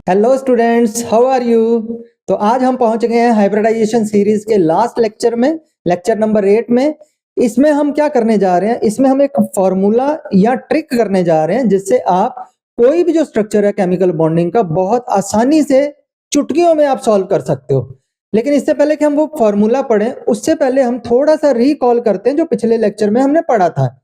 Hello students, how are you. तो आज हम पहुंच गए हैं हाइब्रिडाइजेशन सीरीज के लास्ट लेक्चर में, लेक्चर नंबर 8 में। इसमें हम क्या करने जा रहे हैं, इसमें हम एक फॉर्मूला या ट्रिक करने जा रहे हैं जिससे आप कोई भी जो स्ट्रक्चर है केमिकल बॉन्डिंग का बहुत आसानी से चुटकियों में आप सॉल्व कर सकते हो। लेकिन इससे पहले कि हम वो फॉर्मूला पढ़ें, उससे पहले हम थोड़ा सा रिकॉल करते हैं जो पिछले लेक्चर में हमने पढ़ा था,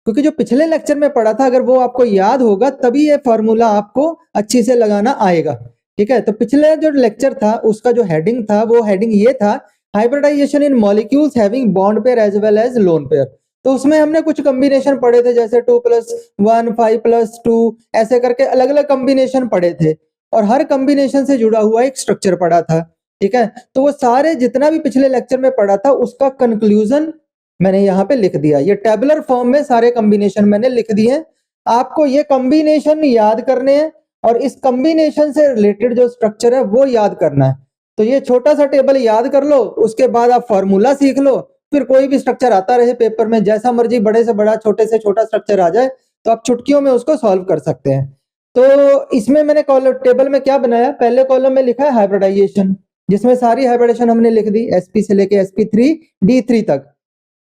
क्योंकि जो पिछले लेक्चर में पढ़ा था अगर वो आपको याद होगा तभी ये फॉर्मूला आपको अच्छी से लगाना आएगा। ठीक है, तो पिछले जो लेक्चर था उसका जो हेडिंग था वो हेडिंग ये था, hybridization in molecules having bond pair as well as lone pair. तो उसमें हमने कुछ कॉम्बिनेशन पढ़े थे, जैसे 2+1 5+2 ऐसे करके अलग अलग कॉम्बिनेशन पढ़े थे, और हर कॉम्बिनेशन से जुड़ा हुआ एक स्ट्रक्चर पढ़ा था। ठीक है, तो वो सारे जितना भी पिछले लेक्चर में पढ़ा था उसका कंक्लूजन मैंने यहाँ पे लिख दिया। ये टेबुलर फॉर्म में सारे कॉम्बिनेशन मैंने लिख दिए हैं। आपको ये कॉम्बिनेशन याद करने हैं और इस कॉम्बिनेशन से रिलेटेड जो स्ट्रक्चर है वो याद करना है। तो ये छोटा सा टेबल याद कर लो, उसके बाद आप फॉर्मूला सीख लो, फिर कोई भी स्ट्रक्चर आता रहे पेपर में, जैसा मर्जी बड़े से बड़ा छोटे से छोटा स्ट्रक्चर आ जाए तो आप चुटकियों में उसको सॉल्व कर सकते हैं। तो इसमें मैंने कॉलम टेबल में क्या बनाया, पहले कॉलम में लिखा है हाइब्रिडाइजेशन, जिसमें सारी हाइब्रिडेशन हमने लिख दी sp से लेके sp3 d3 तक।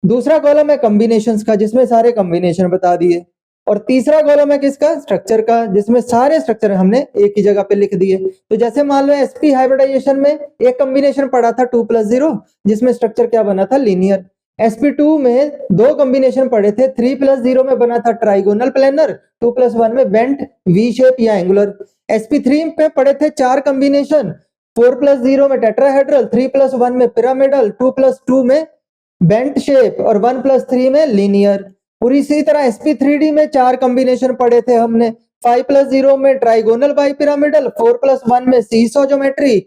दूसरा कॉलम है कॉम्बिनेशंस का, जिसमें सारे कॉम्बिनेशन बता दिए। और तीसरा कॉलम है किसका, स्ट्रक्चर का, जिसमें सारे स्ट्रक्चर हमने एक ही जगह पे लिख दिए। तो जैसे मान लो sp हाइब्रिडाइजेशन में एक कॉम्बिनेशन पड़ा था 2+0, जिसमें स्ट्रक्चर क्या बना था, लीनियर। sp2 में दो कॉम्बिनेशन पड़े थे, 3+0 में बना था ट्राइगोनल प्लेनर, 2+1 में बेंट वी शेप या एंगुलर। sp3 पे पड़े थे चार कॉम्बिनेशन, 4+0 में टेट्राहेड्रल, 3+1 में पिरामिडल, 2+2 में बेंट शेप और 1+3 में लीनियर। और इसी तरह sp3d में चार कॉम्बिनेशन पढ़े थे हमने, 5+0 में ट्राइगोनल बाई पिरामिडल, 4+1 में सीसॉ ज्योमेट्री,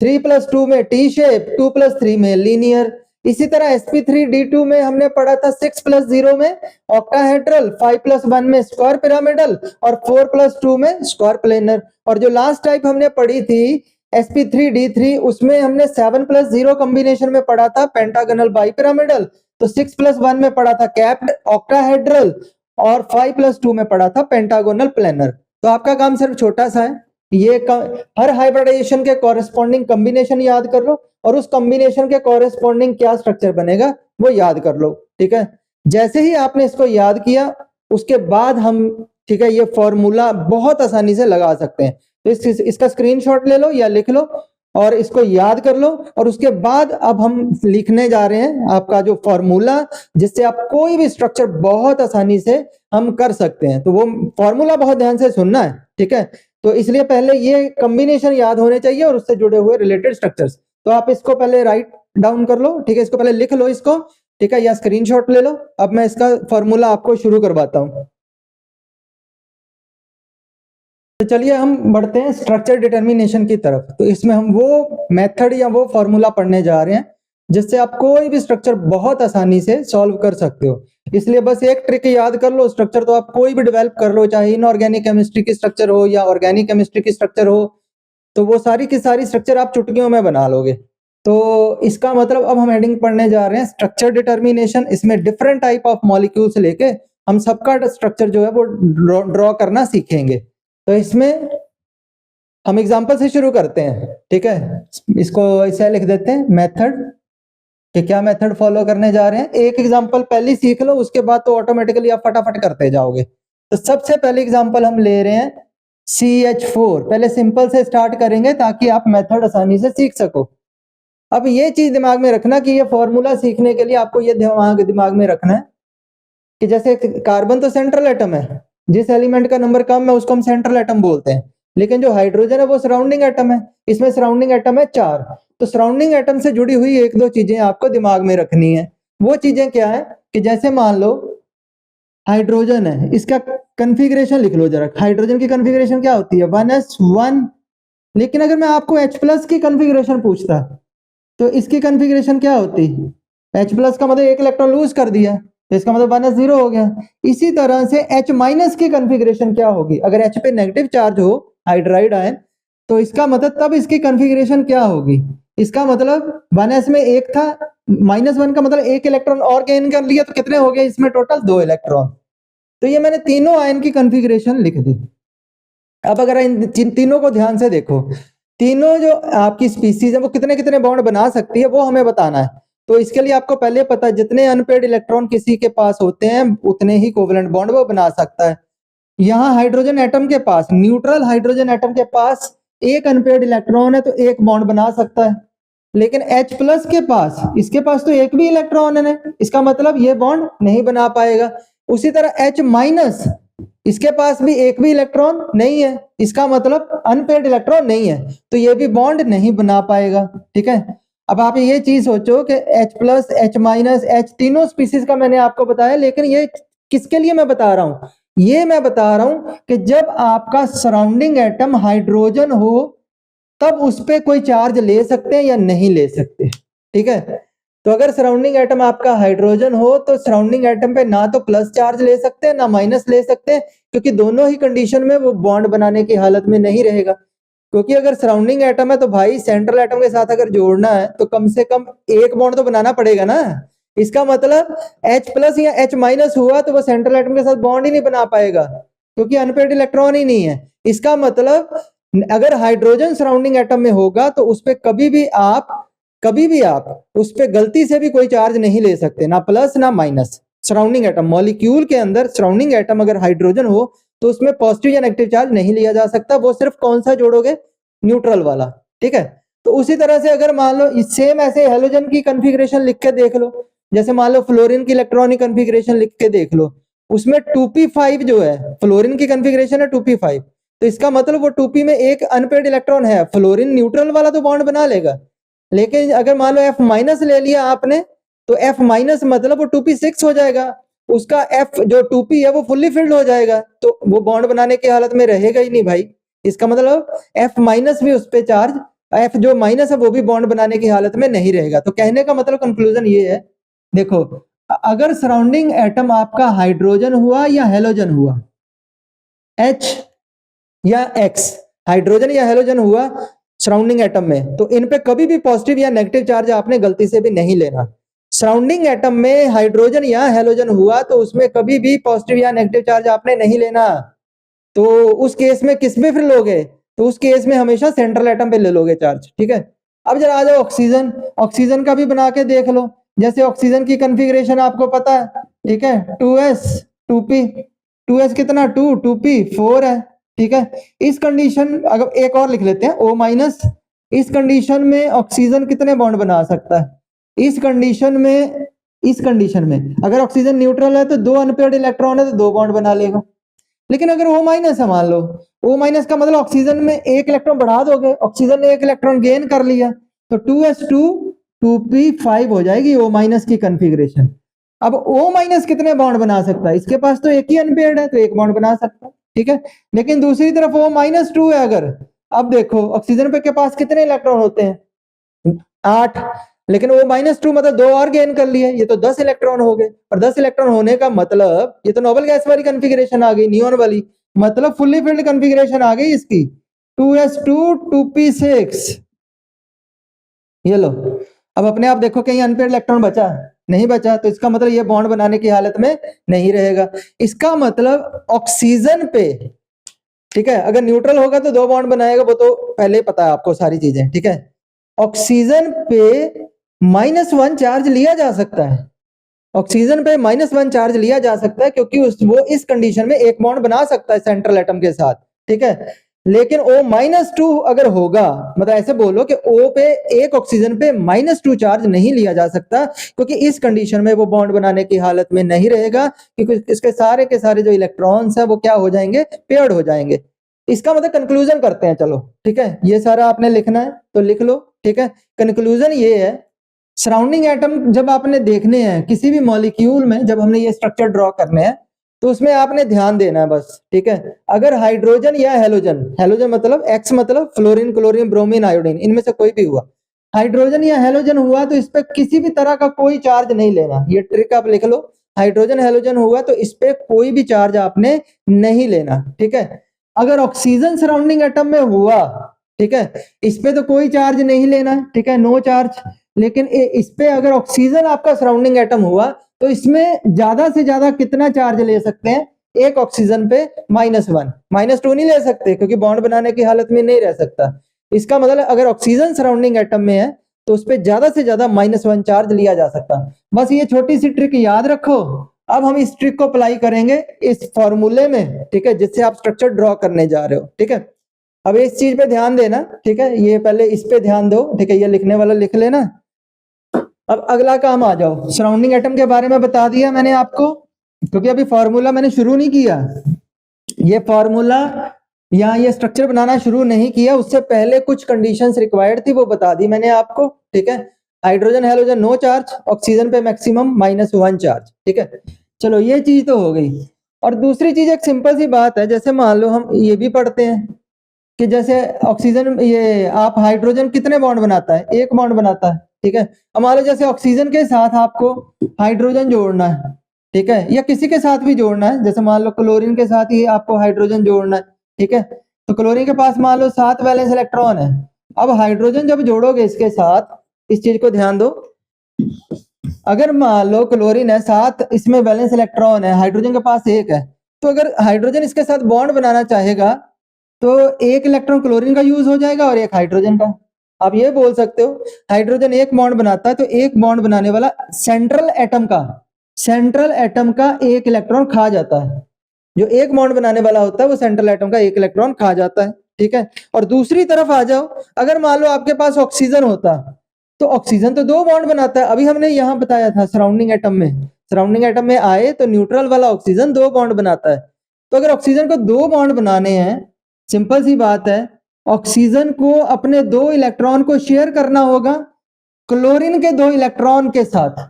3+2 में टी शेप, 2+3 में लीनियर। इसी तरह sp3d2 में हमने पढ़ा था 6+0 में ऑक्टाहेड्रल, 5+1 में स्क्वायर पिरामिडल और 4+2 में स्क्वायर प्लेनर। और जो लास्ट टाइप हमने पढ़ी थी sp3d3, उसमें हमने 7+0 कॉम्बिनेशन में पढ़ा था पेंटागोनल बाई पिरामिडल, तो 6+1 में पढ़ा था कैप्ड ऑक्टाहेड्रल और 5+2 में पढ़ा था पेंटागोनल प्लेनर। तो आपका काम सिर्फ छोटा सा है, ये हर हाइब्रिडाइजेशन के कॉरेस्पॉन्डिंग कॉम्बिनेशन याद कर लो और उस कॉम्बिनेशन के कॉरेस्पॉन्डिंग क्या स्ट्रक्चर बनेगा वो याद कर लो। ठीक है, जैसे ही आपने इसको याद किया उसके बाद हम, ठीक है, ये फॉर्मूला बहुत आसानी से लगा सकते हैं। तो इसका स्क्रीनशॉट ले लो या लिख लो और इसको याद कर लो, और उसके बाद अब हम लिखने जा रहे हैं आपका जो फॉर्मूला, जिससे आप कोई भी स्ट्रक्चर बहुत आसानी से हम कर सकते हैं। तो वो फॉर्मूला बहुत ध्यान से सुनना है, ठीक है। तो इसलिए पहले ये कॉम्बिनेशन याद होने चाहिए और उससे जुड़े हुए रिलेटेड स्ट्रक्चर्स। तो आप इसको पहले राइट डाउन कर लो, ठीक है, इसको पहले लिख लो इसको, ठीक है, या स्क्रीनशॉट ले लो। अब मैं इसका फॉर्मूला आपको शुरू करवाता हूँ। तो चलिए हम बढ़ते हैं स्ट्रक्चर डिटर्मिनेशन की तरफ। तो इसमें हम वो मेथड या वो फॉर्मूला पढ़ने जा रहे हैं जिससे आप कोई भी स्ट्रक्चर बहुत आसानी से सॉल्व कर सकते हो। इसलिए बस एक ट्रिक याद कर लो, स्ट्रक्चर तो आप कोई भी डेवलप कर लो, चाहे इनऑर्गेनिक केमिस्ट्री की स्ट्रक्चर हो या ऑर्गेनिक केमिस्ट्री की स्ट्रक्चर हो, तो वो सारी की सारी स्ट्रक्चर आप चुटकियों में बना लोगे। तो इसका मतलब अब हम हेडिंग पढ़ने जा रहे हैं स्ट्रक्चर डिटर्मिनेशन। इसमें डिफरेंट टाइप ऑफ मॉलिक्यूल्स लेके हम सबका स्ट्रक्चर जो है वो ड्रॉ करना सीखेंगे। तो इसमें हम एग्जांपल से शुरू करते हैं, ठीक है। इसको ऐसे लिख देते हैं मेथड, कि क्या मेथड फॉलो करने जा रहे हैं। एक एग्जांपल पहले सीख लो, उसके बाद तो ऑटोमेटिकली आप फटाफट करते जाओगे। तो सबसे पहले एग्जांपल हम ले रहे हैं CH4। पहले सिंपल से स्टार्ट करेंगे ताकि आप मेथड आसानी से सीख सको। अब ये चीज दिमाग में रखना कि ये फॉर्मूला सीखने के लिए आपको ये दिमाग में रखना है कि जैसे कार्बन तो सेंट्रल एटम है, जिस एलिमेंट का नंबर कम है उसको हम सेंट्रल एटम बोलते हैं, लेकिन जो हाइड्रोजन है वो सराउंडिंग एटम है। इसमें सराउंडिंग एटम है 4। तो सराउंडिंग एटम से जुड़ी हुई एक दो चीजें आपको दिमाग में रखनी है। वो चीजें क्या है कि जैसे मान लो हाइड्रोजन है, इसका कन्फिग्रेशन लिख लो जरा। हाइड्रोजन की कन्फिग्रेशन क्या होती है, 1s1। लेकिन अगर मैं आपको H+ की कन्फिग्रेशन पूछता तो इसकी कन्फिग्रेशन क्या होती, H+ का मतलब एक इलेक्ट्रॉन लूज कर दिया, तो इसका मतलब 1s0 हो गया। इसी तरह से H- की कन्फिग्रेशन क्या होगी, अगर H पे नेगेटिव चार्ज हो, हाइड्राइड आयन, तो इसका मतलब तब इसकी कन्फिग्रेशन क्या होगी, इसका मतलब 1s में एक था, -1 का मतलब एक इलेक्ट्रॉन और गेन कर लिया, तो कितने हो गए इसमें टोटल 2 इलेक्ट्रॉन। तो ये मैंने तीनों आयन की कन्फिग्रेशन लिख दी। अब अगर इन तीनों को ध्यान से देखो, तीनों जो आपकी स्पीसीज है वो कितने कितने बॉन्ड बना सकती है वो हमें बताना है। तो इसके लिए आपको पहले पता है जितने अनपेयर्ड इलेक्ट्रॉन किसी के पास होते हैं उतने ही कोवेलेंट बॉन्ड वो बना सकता है। यहाँ हाइड्रोजन एटम के पास, न्यूट्रल हाइड्रोजन एटम के पास एक अनपेयर्ड इलेक्ट्रॉन है तो एक बॉन्ड बना सकता है, लेकिन H प्लस के पास, इसके पास तो एक भी इलेक्ट्रॉन है, इसका मतलब ये बॉन्ड नहीं बना पाएगा। उसी तरह H माइनस, इसके पास भी एक भी इलेक्ट्रॉन नहीं है, इसका मतलब अनपेयर्ड इलेक्ट्रॉन नहीं है, तो ये भी बॉन्ड नहीं बना पाएगा। ठीक है, अब आप ये चीज सोचो कि H plus, H minus, H तीनों स्पीसीज का मैंने आपको बताया, लेकिन ये किसके लिए मैं बता रहा हूं? ये मैं बता रहा हूं कि जब आपका सराउंडिंग एटम हाइड्रोजन हो तब उस पर कोई चार्ज ले सकते हैं या नहीं ले सकते। ठीक है, तो अगर सराउंडिंग एटम आपका हाइड्रोजन हो तो सराउंडिंग एटम पे ना तो प्लस चार्ज ले सकते हैं ना माइनस ले सकते हैं, क्योंकि दोनों ही कंडीशन में वो बॉन्ड बनाने की हालत में नहीं रहेगा। क्योंकि अगर सराउंडिंग एटम है तो भाई सेंट्रल एटम के साथ अगर जोड़ना है तो कम से कम एक बॉन्ड तो बनाना पड़ेगा ना। इसका मतलब H प्लस या H माइनस हुआ तो वो सेंट्रल एटम के साथ बॉन्ड ही नहीं बना पाएगा, क्योंकि अनपेयर्ड इलेक्ट्रॉन ही नहीं है। इसका मतलब अगर हाइड्रोजन सराउंडिंग एटम में होगा तो उस पर कभी भी आप उस पर गलती से भी कोई चार्ज नहीं ले सकते, ना प्लस ना माइनस। सराउंडिंग एटम मॉलिक्यूल के अंदर सराउंडिंग एटम अगर हाइड्रोजन हो तो उसमें पॉजिटिव या नेगेटिव चार्ज नहीं लिया जा सकता, वो सिर्फ कौन सा जोड़ोगे? न्यूट्रल वाला। ठीक है, तो उसी तरह से अगर मान लो सेम ऐसे हेलोजन की कॉन्फ़िगरेशन लिख के देख लो, जैसे मान लो फ्लोरीन की इलेक्ट्रॉनिक कॉन्फ़िगरेशन लिख के देख लो, उसमें 2p5 जो है, फ्लोरीन की कॉन्फ़िगरेशन है 2p5, तो इसका मतलब वो 2p में एक अनपेयर्ड इलेक्ट्रॉन है, फ्लोरीन न्यूट्रल वाला तो बॉन्ड बना लेगा। लेकिन अगर मान लो F माइनस ले लिया आपने तो F माइनस मतलब वो 2p6 हो जाएगा, उसका F जो 2p है वो फुल्ली फिल्ड हो जाएगा, तो वो बॉन्ड बनाने की हालत में रहेगा ही नहीं भाई। इसका मतलब F माइनस भी उस पे चार्ज, F जो माइनस है वो भी बॉन्ड बनाने की हालत में नहीं रहेगा। तो कहने का मतलब कंक्लूजन ये है, देखो अगर सराउंडिंग एटम आपका हाइड्रोजन हुआ या हेलोजन हुआ, H या X, हाइड्रोजन या हेलोजन हुआ सराउंडिंग एटम में, तो इन पे कभी भी पॉजिटिव या नेगेटिव चार्ज आपने गलती से भी नहीं लेना। सराउंडिंग एटम में हाइड्रोजन या हेलोजन हुआ तो उसमें कभी भी पॉजिटिव या नेगेटिव चार्ज आपने नहीं लेना। तो उस केस में किस में फिर लोगे? तो उस केस में हमेशा सेंट्रल एटम पे ले लोगे चार्ज। ठीक है, अब जरा आ जाओ ऑक्सीजन, ऑक्सीजन का भी बना के देख लो। जैसे ऑक्सीजन की कॉन्फ़िगरेशन आपको पता है, ठीक है, 2s 2p, 2s कितना 2, 2p 4 है। ठीक है, इस कंडीशन अगर एक और लिख लेते हैं O माइनस, इस कंडीशन में ऑक्सीजन कितने बॉन्ड बना सकता है? इस कंडीशन में अगर ऑक्सीजन न्यूट्रल है तो 2 अनपेयर्ड इलेक्ट्रॉन है तो 2 बॉन्ड बना लेगा। लेकिन अगर O माइनस है, मान लो O माइनस का मतलब ऑक्सीजन में एक इलेक्ट्रॉन बढ़ा दोगे, ऑक्सीजन ने एक इलेक्ट्रॉन गेन कर लिया, तो 2s2 2p5 हो जाएगी O माइनस की कॉन्फ़िगरेशन। अब O माइनस कितने बॉन्ड बना सकता है? इसके पास तो एक ही अनपेयर्ड है तो एक बॉन्ड बना सकता है। ठीक है, लेकिन दूसरी तरफ O माइनस 2 है अगर, अब देखो ऑक्सीजन पे के पास कितने इलेक्ट्रॉन होते हैं? 8, लेकिन O माइनस 2 मतलब 2 और गेन कर लिए, ये तो 10 इलेक्ट्रॉन हो गए। और 10 इलेक्ट्रॉन होने का मतलब ये तो नोबल गैस वाली कॉन्फ़िगरेशन आ गई, नियॉन वाली, मतलब फुल्ली फिल्ड कॉन्फ़िगरेशन आ गई इसकी, 2s2 2p6। ये लो, अब अपने आप देखो कहीं अनपेयर्ड इलेक्ट्रॉन बचा? नहीं बचा, तो इसका मतलब ये बॉन्ड बनाने की हालत में नहीं रहेगा। इसका मतलब ऑक्सीजन पे, ठीक है, अगर न्यूट्रल होगा तो 2 बॉन्ड बनाएगा, वो तो पहले ही पता है आपको सारी चीजें। ठीक है, ऑक्सीजन पे -1 चार्ज लिया जा सकता है, ऑक्सीजन पे -1 चार्ज लिया जा सकता है, क्योंकि वो इस कंडीशन में एक बॉन्ड बना सकता है सेंट्रल एटम के साथ। ठीक है, लेकिन O-2 अगर होगा, मतलब ऐसे बोलो कि O पे एक ऑक्सीजन पे -2 चार्ज नहीं लिया जा सकता, क्योंकि इस कंडीशन में वो बॉन्ड बनाने की हालत में नहीं रहेगा, क्योंकि इसके सारे के सारे जो इलेक्ट्रॉन्स हैं वो क्या हो जाएंगे? पेयर्ड हो जाएंगे। इसका मतलब कंक्लूजन करते हैं, चलो ठीक है, ये सारा आपने लिखना है तो लिख लो। ठीक है, कंक्लूजन ये है, सराउंडिंग एटम जब आपने देखने हैं किसी भी मॉलिक्यूल में, जब हमने ये स्ट्रक्चर ड्रॉ करने हैं तो उसमें आपने ध्यान देना है बस। ठीक है, अगर हाइड्रोजन या हेलोजन, हेलोजन मतलब X मतलब फ्लोरीन, क्लोरीन, ब्रोमीन, आयोडीन, इनमें से कोई भी हुआ, हाइड्रोजन या हेलोजन हुआ तो इस पे किसी भी तरह का कोई चार्ज नहीं लेना। ये ट्रिक आप लिख लो, हाइड्रोजन हेलोजन हुआ तो इस पे कोई भी चार्ज आपने नहीं लेना। ठीक है, अगर ऑक्सीजन सराउंडिंग एटम में हुआ, ठीक है, इस पे तो कोई चार्ज नहीं लेना। ठीक है, नो चार्ज। लेकिन इस पे अगर ऑक्सीजन आपका सराउंडिंग एटम हुआ तो इसमें ज्यादा से ज्यादा कितना चार्ज ले सकते हैं? एक ऑक्सीजन पे -1, -2 नहीं ले सकते क्योंकि बॉन्ड बनाने की हालत में नहीं रह सकता। इसका मतलब अगर ऑक्सीजन सराउंडिंग एटम में है तो उस पर ज्यादा से ज्यादा -1 चार्ज लिया जा सकता। बस ये छोटी सी ट्रिक याद रखो। अब हम इस ट्रिक को अप्लाई करेंगे इस फॉर्मूले में, ठीक है, जिससे आप स्ट्रक्चर ड्रॉ करने जा रहे हो, ठीक है। अब इस चीज पे ध्यान देना, ठीक है, ये पहले इस पे ध्यान दो, ठीक है, ये लिखने वाला लिख लेना। अब अगला काम आ जाओ, सराउंडिंग एटम के बारे में बता दिया मैंने आपको, क्योंकि अभी फॉर्मूला मैंने शुरू नहीं किया, ये फॉर्मूला या ये स्ट्रक्चर बनाना शुरू नहीं किया, उससे पहले कुछ कंडीशंस रिक्वायर्ड थी वो बता दी मैंने आपको, ठीक है। Hydrogen halogen no charge, oxygen पे मैक्सिमम -1 चार्ज, ठीक है। चलो ये चीज तो हो गई। और दूसरी चीज एक सिंपल सी बात है, जैसे मान लो हम ये भी पढ़ते हैं कि जैसे ऑक्सीजन, ये आप हाइड्रोजन कितने बॉन्ड बनाता है, एक बॉन्ड बनाता है, ठीक है। अब मान लो जैसे ऑक्सीजन के साथ आपको हाइड्रोजन जोड़ना है, ठीक है, या किसी के साथ भी जोड़ना है, जैसे मान लो क्लोरीन के साथ ही आपको हाइड्रोजन जोड़ना है, ठीक है। तो क्लोरीन के पास मान लो 7 वैलेंस इलेक्ट्रॉन है। अब हाइड्रोजन जब जोड़ोगे इसके साथ, इस चीज को ध्यान दो, अगर मान लो क्लोरीन है 7, इसमें वैलेंस इलेक्ट्रॉन है, हाइड्रोजन के पास 1 है, तो अगर हाइड्रोजन इसके साथ बॉन्ड बनाना चाहेगा तो 1 इलेक्ट्रॉन क्लोरीन का यूज हो जाएगा और 1 हाइड्रोजन का। आप ये बोल सकते हो हाइड्रोजन 1 बॉन्ड बनाता है तो 1 बॉन्ड बनाने वाला सेंट्रल एटम का 1 इलेक्ट्रॉन खा जाता है। जो 1 बॉन्ड बनाने वाला होता है वो सेंट्रल एटम का 1 इलेक्ट्रॉन खा जाता है, ठीक है। और दूसरी तरफ आ जाओ, अगर मान लो आपके पास ऑक्सीजन होता तो ऑक्सीजन तो 2 बॉन्ड बनाता है, अभी हमने यहां बताया था सराउंडिंग एटम में, सराउंडिंग एटम में आए तो न्यूट्रल वाला ऑक्सीजन 2 बॉन्ड बनाता है। तो अगर ऑक्सीजन को 2 बॉन्ड बनाने हैं, सिंपल सी बात है, ऑक्सीजन को अपने 2 इलेक्ट्रॉन को शेयर करना होगा क्लोरीन के 2 इलेक्ट्रॉन के साथ।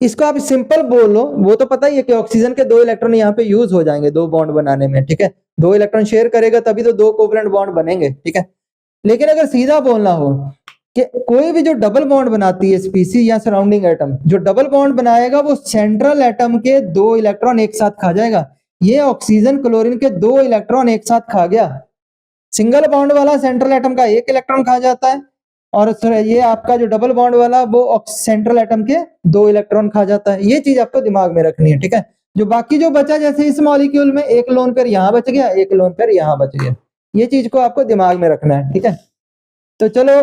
इसको आप सिंपल बोलो, वो तो पता ही है कि ऑक्सीजन के 2 इलेक्ट्रॉन यहाँ पे यूज हो जाएंगे 2 बॉन्ड बनाने में, ठीक है। 2 इलेक्ट्रॉन शेयर करेगा तभी तो 2 कोवलेंट बॉन्ड बनेंगे, ठीक है। लेकिन अगर सीधा बोलना हो कि कोई भी जो डबल बॉन्ड बनाती है स्पीसी या सराउंडिंग एटम, जो डबल बॉन्ड बनाएगा वो सेंट्रल एटम के 2 इलेक्ट्रॉन एक साथ खा जाएगा। ये ऑक्सीजन क्लोरीन के 2 इलेक्ट्रॉन एक साथ खा गया। सिंगल बॉन्ड वाला सेंट्रल एटम का 1 इलेक्ट्रॉन खा जाता है, और ये आपका जो डबल बॉन्ड वाला वो सेंट्रल एटम के 2 इलेक्ट्रॉन खा जाता है। ये चीज आपको दिमाग में रखनी है, ठीक है। जो बाकी जो बचा, जैसे इस मॉलिक्यूल में 1 लोन पेयर यहाँ बच गया, 1 लोन पेयर यहाँ बच गया, ये चीज को आपको दिमाग में रखना है, ठीक है। तो चलो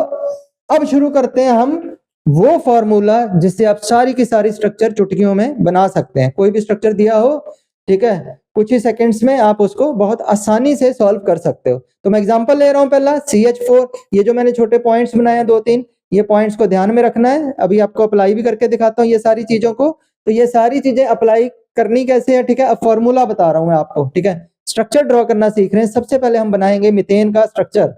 अब शुरू करते हैं हम वो फॉर्मूला जिससे आप सारी की सारी स्ट्रक्चर चुटकियों में बना सकते हैं। कोई भी स्ट्रक्चर दिया हो, ठीक है, कुछ ही सेकंड्स में आप उसको बहुत आसानी से सॉल्व कर सकते हो। तो मैं एग्जांपल ले रहा हूं पहला CH4, ये जो मैंने छोटे पॉइंट्स बनाए 2-3, ये पॉइंट्स को ध्यान में रखना है। अभी आपको अप्लाई भी करके दिखाता हूँ ये सारी चीजों को। तो ये सारी चीजें अप्लाई करनी कैसे है, ठीक है, अब फॉर्मूला बता रहा हूं मैं आपको, ठीक है। स्ट्रक्चर ड्रॉ करना सीख रहे हैं, सबसे पहले हम बनाएंगे मीथेन का स्ट्रक्चर।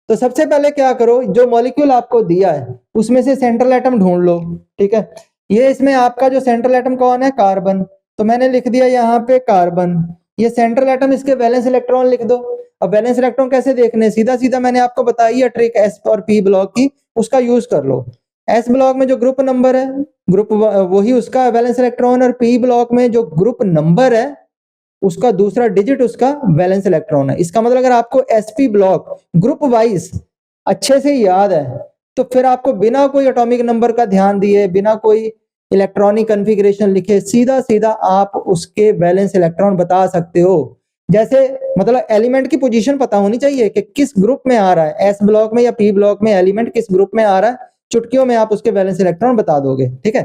तो सबसे पहले क्या करो, जो मॉलिक्यूल आपको दिया है उसमें से सेंट्रल एटम ढूंढ लो, ठीक है। ये इसमें आपका जो सेंट्रल एटम कौन है, कार्बन, तो मैंने लिख दिया यहाँ पे कार्बन। ये सेंट्रल एटम, इसके वैलेंस इलेक्ट्रॉन लिख दो। अब वैलेंस इलेक्ट्रॉन कैसे देखने, सीधा सीधा मैंने आपको बताई है ट्रिक S और P ब्लॉक की, उसका यूज कर लो। S ब्लॉक में जो ग्रुप नंबर है, ग्रुप वही उसका वैलेंस इलेक्ट्रॉन, और P ब्लॉक में जो ग्रुप नंबर है उसका दूसरा डिजिट उसका वैलेंस इलेक्ट्रॉन है। इसका मतलब अगर आपको sp ब्लॉक ग्रुप वाइज अच्छे से याद है तो फिर आपको बिना कोई एटॉमिक नंबर का ध्यान दिए, बिना कोई इलेक्ट्रॉनिक कॉन्फ़िगरेशन लिखे, सीधा सीधा आप उसके वैलेंस इलेक्ट्रॉन बता सकते हो। जैसे मतलब एलिमेंट की पोजीशन पता होनी चाहिए कि किस ग्रुप में आ रहा है, S ब्लॉक में या P ब्लॉक में एलिमेंट किस ग्रुप में आ रहा है, चुटकियों में आप उसके वैलेंस इलेक्ट्रॉन बता दोगे, ठीक है।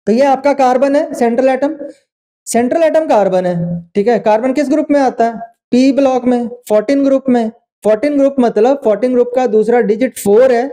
तो ये आपका कार्बन है, central atom, central atom carbon है, ठीक है। कार्बन किस ग्रुप में आता है, P ब्लॉक में, 14 ग्रुप में। 14 ग्रुप मतलब 14 ग्रुप का दूसरा डिजिट 4 है।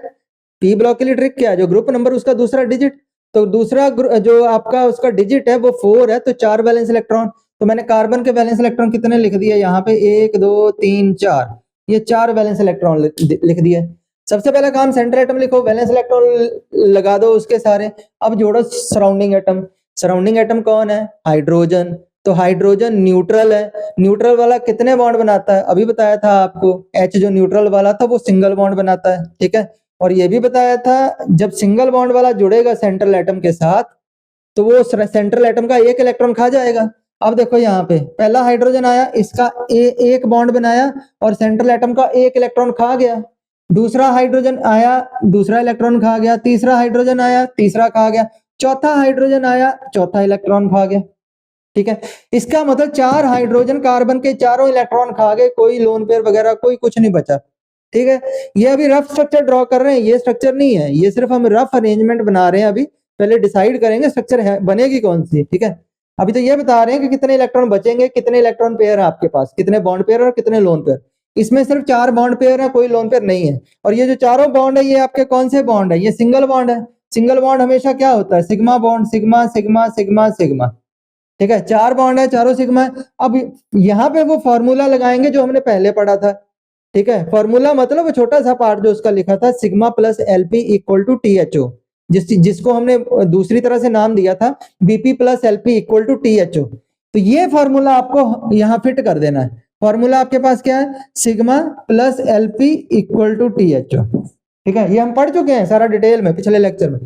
P ब्लॉक के लिए ट्रिक क्या है, जो ग्रुप नंबर उसका दूसरा डिजिट, तो दूसरा जो आपका उसका डिजिट है वो 4 है, तो 4 वैलेंस इलेक्ट्रॉन। तो मैंने कार्बन के वैलेंस इलेक्ट्रॉन कितने लिख दिए यहाँ पे, 1 2 3 4, ये 4 वैलेंस इलेक्ट्रॉन लिख दिए। सबसे पहला काम सेंट्रल एटम लिखो, वैलेंस इलेक्ट्रॉन लगा दो उसके सारे। अब जोड़ो सराउंडिंग एटम। सराउंडिंग एटम कौन है, हाइड्रोजन, तो हाइड्रोजन न्यूट्रल है। न्यूट्रल वाला कितने बॉन्ड बनाता है, अभी बताया था आपको, H जो न्यूट्रल वाला था वो सिंगल बॉन्ड बनाता है, ठीक है। और ये भी बताया था जब सिंगल बॉन्ड वाला जुड़ेगा सेंट्रल एटम के साथ तो वो सेंट्रल एटम का 1 इलेक्ट्रॉन खा जाएगा। अब देखो यहाँ पे पहला हाइड्रोजन आया, इसका एक बॉन्ड बनाया और सेंट्रल एटम का 1 इलेक्ट्रॉन खा गया। दूसरा हाइड्रोजन आया, दूसरा इलेक्ट्रॉन खा गया। तीसरा हाइड्रोजन आया, तीसरा खा गया। चौथा हाइड्रोजन आया, चौथा इलेक्ट्रॉन खा गया। ठीक है। इसका मतलब 4 हाइड्रोजन कार्बन के चारों इलेक्ट्रॉन खा गए, कोई लोन पेयर वगैरह कोई कुछ नहीं बचा। ठीक है, ये अभी रफ स्ट्रक्चर ड्रॉ कर रहे हैं, ये स्ट्रक्चर नहीं है, ये सिर्फ हम रफ अरेंजमेंट बना रहे हैं। अभी पहले डिसाइड करेंगे स्ट्रक्चर है बनेगी कौन सी। ठीक है, अभी तो ये बता रहे हैं कि कितने इलेक्ट्रॉन बचेंगे, कितने इलेक्ट्रॉन पेयर है आपके पास, कितने बॉन्ड पेयर और कितने लोन पेयर। इसमें सिर्फ 4 बॉन्ड पेयर है, कोई लोन पेयर नहीं है। और ये जो चारों बॉन्ड है ये आपके कौन से बॉन्ड है, ये सिंगल बॉन्ड है। सिंगल बॉन्ड हमेशा क्या होता है, sigma bond, sigma sigma sigma sigma. ठीक है, 4 बॉन्ड है, चारों सिग्मा है। अब यहाँ पे वो फॉर्मूला लगाएंगे जो हमने पहले पढ़ा था। ठीक है, फॉर्मूला मतलब वो छोटा सा पार्ट जो उसका लिखा था, sigma plus LP equal to THO, जिसको हमने दूसरी तरह से नाम दिया था BP plus LP equal to THO. तो ये फॉर्मूला आपको यहाँ फिट कर देना है। फॉर्मूला आपके पास क्या है, sigma plus LP equal to THO. ठीक है, ये हम पढ़ चुके हैं सारा डिटेल में पिछले लेक्चर में।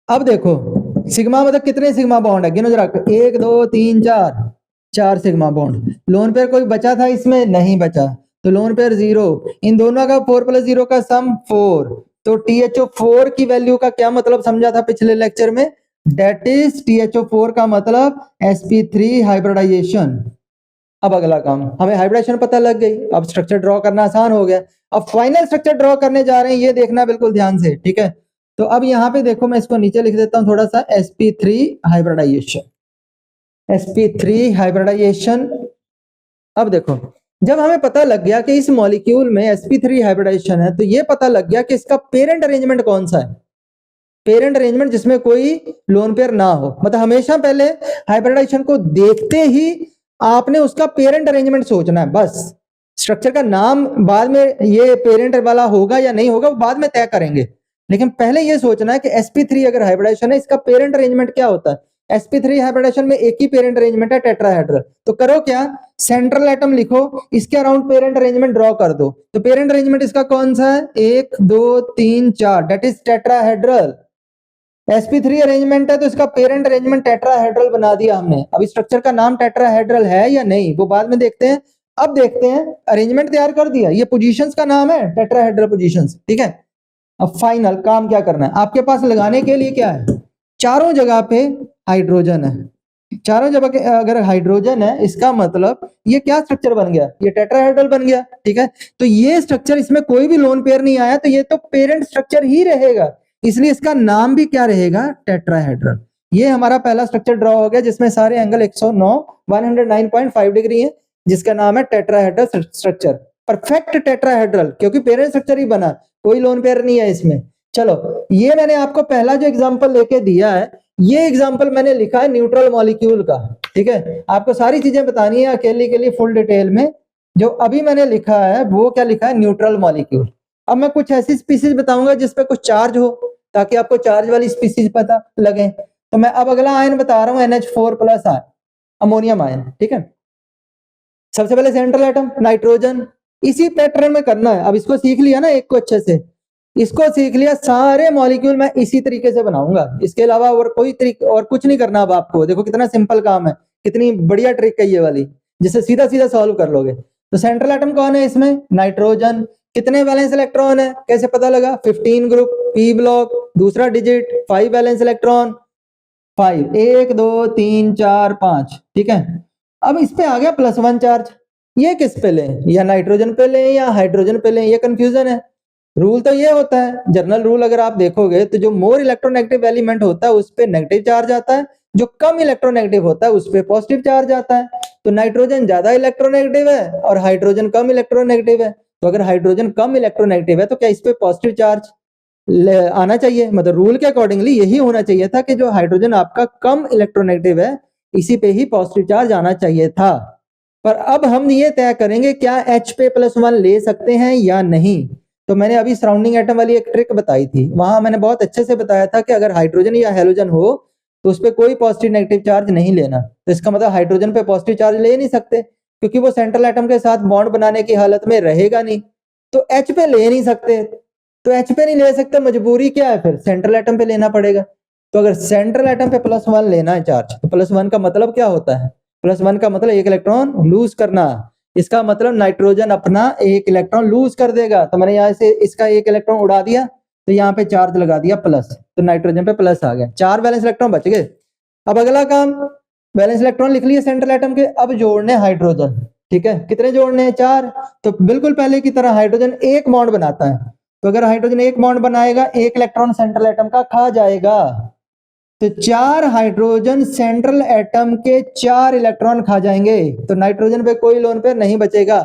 अब देखो सिग्मा मतलब कितने सिग्मा बॉन्ड है, गिनो जरा, 1 2 3 4 सिग्मा बॉन्ड। लोन पेयर कोई बचा था इसमें, नहीं बचा, तो लोन पेयर 0। इन दोनों का 4 + 0 का सम 4। तो THO 4 की वैल्यू का क्या मतलब समझा था पिछले लेक्चर में, डेट इज THO 4 का मतलब sp3 हाइब्रिडाइजेशन। अब अगला काम, हमें हाइब्रिडाइजेशन पता लग गई, अब स्ट्रक्चर ड्रॉ करना आसान हो गया। अब फाइनल स्ट्रक्चर ड्रॉ करने जा रहे हैं, ये देखना बिल्कुल ध्यान से। ठीक है, तो अब यहाँ पे देखो मैं इसको नीचे लिख देता हूँ थोड़ा सा, sp3 हाइब्रिडाइजेशन, sp3 हाइब्रिडाइजेशन। अब देखो जब हमें पता लग गया कि इस मॉलिक्यूल में sp3 हाइब्रिडाइजेशन है, तो ये पता लग गया कि इसका पेरेंट अरेंजमेंट कौन सा है। पेरेंट अरेंजमेंट जिसमें कोई लोन पेयर ना हो, मतलब हमेशा पहले हाइब्रिडाइजेशन को देखते ही आपने उसका पेरेंट अरेंजमेंट सोचना है बस। स्ट्रक्चर का नाम बाद में ये पेरेंट वाला होगा या नहीं होगा वो बाद में तय करेंगे, लेकिन पहले ये सोचना है कि sp3 अगर हाइब्रिडाइजेशन है इसका पेरेंट अरेंजमेंट क्या होता है। sp3 हाइब्रिडाइजेशन में एक ही पेरेंट अरेंजमेंट है, टेट्राहेड्रल। तो करो क्या, सेंट्रल एटम लिखो, इसके अराउंड पेरेंट अरेंजमेंट ड्रॉ कर दो। तो पेरेंट अरेंजमेंट इसका कौन सा है, 1 2 3 4, date is tetrahedral. sp3 arrangement है तो इसका पेरेंट अरेंजमेंट टेट्राहेड्रल बना दिया हमने। अब स्ट्रक्चर का नाम टेट्राहेड्रल है या नहीं वो बाद में देखते हैं, अब देखते हैं अरेंजमेंट तैयार कर दिया, ये पोजीशंस का नाम है टेट्राहेड्रल पोजीशंस। ठीक है, अब फाइनल काम क्या करना है, आपके पास लगाने के लिए क्या है, चारों जगह पे हाइड्रोजन है। चारों जगह के अगर हाइड्रोजन है इसका मतलब ये क्या स्ट्रक्चर बन गया, ये टेट्राहेड्रल बन गया। ठीक है, तो ये स्ट्रक्चर, इसमें कोई भी लोन पेयर नहीं आया, तो ये तो पेरेंट स्ट्रक्चर ही रहेगा, इसलिए इसका नाम भी क्या रहेगा, टेट्राहेड्रल। ये हमारा पहला स्ट्रक्चर ड्रॉ हो गया जिसमें सारे एंगल 109.5 डिग्री है, जिसका नाम है टेट्राहेड्रल स्ट्रक्चर। परफेक्ट टेट्राहेड्रल, क्योंकि पेरेंट स्ट्रक्चर ही बना, कोई लोन पेयर नहीं है इसमें। चलो ये मैंने आपको पहला जो एग्जांपल लेके दिया है, ये एग्जांपल मैंने लिखा है न्यूट्रल मॉलिक्यूल का। ठीक है, आपको सारी चीजें बतानी है अकेले के लिए फुल डिटेल में। जो अभी मैंने लिखा है वो क्या लिखा है, न्यूट्रल मॉलिक्यूल। अब मैं कुछ ऐसी स्पीसीज बताऊंगा जिसपे कुछ चार्ज हो, ताकि आपको चार्ज वाली स्पीसीज पता लगे। तो मैं अब अगला आयन बता रहा हूँ NH4+ आयन, अमोनियम आयन। ठीक है, सबसे पहले सेंट्रल एटम नाइट्रोजन, इसी पैटर्न में करना है। अब इसको सीख लिया ना एक को अच्छे से, इसको सीख लिया, सारे मॉलिक्यूल मैं इसी तरीके से बनाऊंगा, इसके अलावा और कोई तरीका और कुछ नहीं करना। अब आपको देखो कितना सिंपल काम है, कितनी बढ़िया ट्रिक है ये वाली, जिससे सीधा सीधा सॉल्व कर लोगे। तो सेंट्रल एटम कौन है इसमें, नाइट्रोजन। कितने वैलेंस इलेक्ट्रॉन है, कैसे पता लगा, 15 ग्रुप, p ब्लॉक, दूसरा डिजिट 5 वैलेंस इलेक्ट्रॉन, 5, 1 2 3 4 5। ठीक है, अब इस पे आ गया +1 चार्ज, ये किस पे लें, या नाइट्रोजन पे लें या हाइड्रोजन पे लें, ये कंफ्यूजन है। रूल तो ये होता है, जनरल रूल अगर आप देखोगे तो जो मोर इलेक्ट्रोनेगेटिव एलिमेंट होता है उस पे नेगेटिव चार्ज आता है, जो कम इलेक्ट्रोनेगेटिव होता है उस पे पॉजिटिव चार्ज आता है। तो नाइट्रोजन ज्यादा इलेक्ट्रोनेगेटिव है और हाइड्रोजन कम इलेक्ट्रोनेगेटिव है, तो अगर हाइड्रोजन कम इलेक्ट्रोनेगेटिव है तो क्या इस पे पॉजिटिव चार्ज आना चाहिए, मतलब रूल के अकॉर्डिंगली यही होना चाहिए था कि जो हाइड्रोजन आपका कम इलेक्ट्रोनेगेटिव है इसी पे ही पॉजिटिव चार्ज आना चाहिए था। पर अब हम ये तय करेंगे क्या H पे +1 ले सकते हैं या नहीं। तो मैंने अभी सराउंडिंग एटम वाली एक ट्रिक बताई थी, वहां मैंने बहुत अच्छे से बताया था कि अगर हाइड्रोजन या हेलोजन हो तो उस पर कोई पॉजिटिव नेगेटिव चार्ज नहीं लेना। तो इसका मतलब हाइड्रोजन पे पॉजिटिव चार्ज ले नहीं सकते, क्योंकि वो सेंट्रल एटम के साथ बॉन्ड बनाने की हालत में रहेगा नहीं। तो H पे ले नहीं सकते, तो H पे नहीं ले सकते, मजबूरी क्या है, फिर सेंट्रल एटम पे लेना पड़ेगा। तो अगर सेंट्रल एटम पे +1 लेना है चार्ज, तो +1 का मतलब क्या होता है, +1 का मतलब एक इलेक्ट्रॉन लूज करना। इसका मतलब नाइट्रोजन अपना एक इलेक्ट्रॉन लूज कर देगा। तो मैंने यहाँ से इसका एक इलेक्ट्रॉन उड़ा दिया, तो यहाँ पे चार्ज लगा दिया प्लस, तो नाइट्रोजन पे प्लस आ गया, 4 वैलेंस इलेक्ट्रॉन बच गए। अब अगला काम, वैलेंस इलेक्ट्रॉन लिख लिए सेंट्रल एटम के, अब जोड़ने हाइड्रोजन। ठीक है, कितने जोड़ने हैं? 4। तो बिल्कुल पहले की तरह हाइड्रोजन एक बॉन्ड बनाता है, तो अगर हाइड्रोजन एक बॉन्ड बनाएगा, एक इलेक्ट्रॉन सेंट्रल एटम का खा जाएगा, तो 4 हाइड्रोजन सेंट्रल एटम के 4 इलेक्ट्रॉन खा जाएंगे, तो नाइट्रोजन पे कोई लोन पेयर नहीं बचेगा।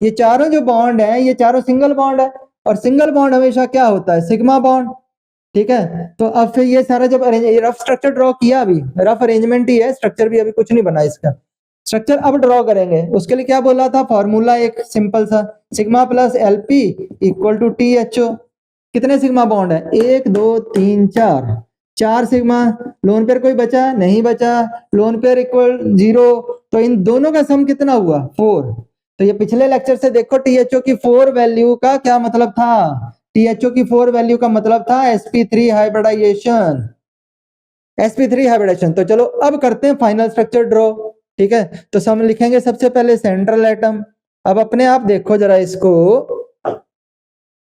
ये चारों जो बॉन्ड है ये चारों सिंगल बॉन्ड है, और सिंगल बॉन्ड हमेशा क्या होता है? Sigma bond. ठीक है, तो अब फिर ये सारा जब रफ स्ट्रक्चर ड्रॉ किया, अभी रफ अरेंजमेंट ही है, स्ट्रक्चर भी अभी कुछ नहीं बना इसका। स्ट्रक्चर अब ड्रॉ करेंगे, उसके लिए क्या बोला था? फॉर्मूला एक सिंपल सा, sigma plus LP equal to THO। कितने सिग्मा बॉन्ड है? 1 2 3 4, 4 सिग्मा। लोन पेयर कोई बचा? नहीं बचा। लोन पेयर इक्वल 0, तो इन दोनों का सम कितना हुआ? 4। तो ये पिछले लेक्चर से देखो, THO की 4 वैल्यू का क्या मतलब था? THO की 4 वैल्यू का मतलब था sp3 हाइब्रिडाइजेशन, sp3 हाइब्रिडेशन। तो चलो अब करते हैं फाइनल स्ट्रक्चर ड्रॉ। ठीक है, तो सम लिखेंगे सबसे पहले सेंट्रल एटम। अब अपने आप देखो जरा इसको,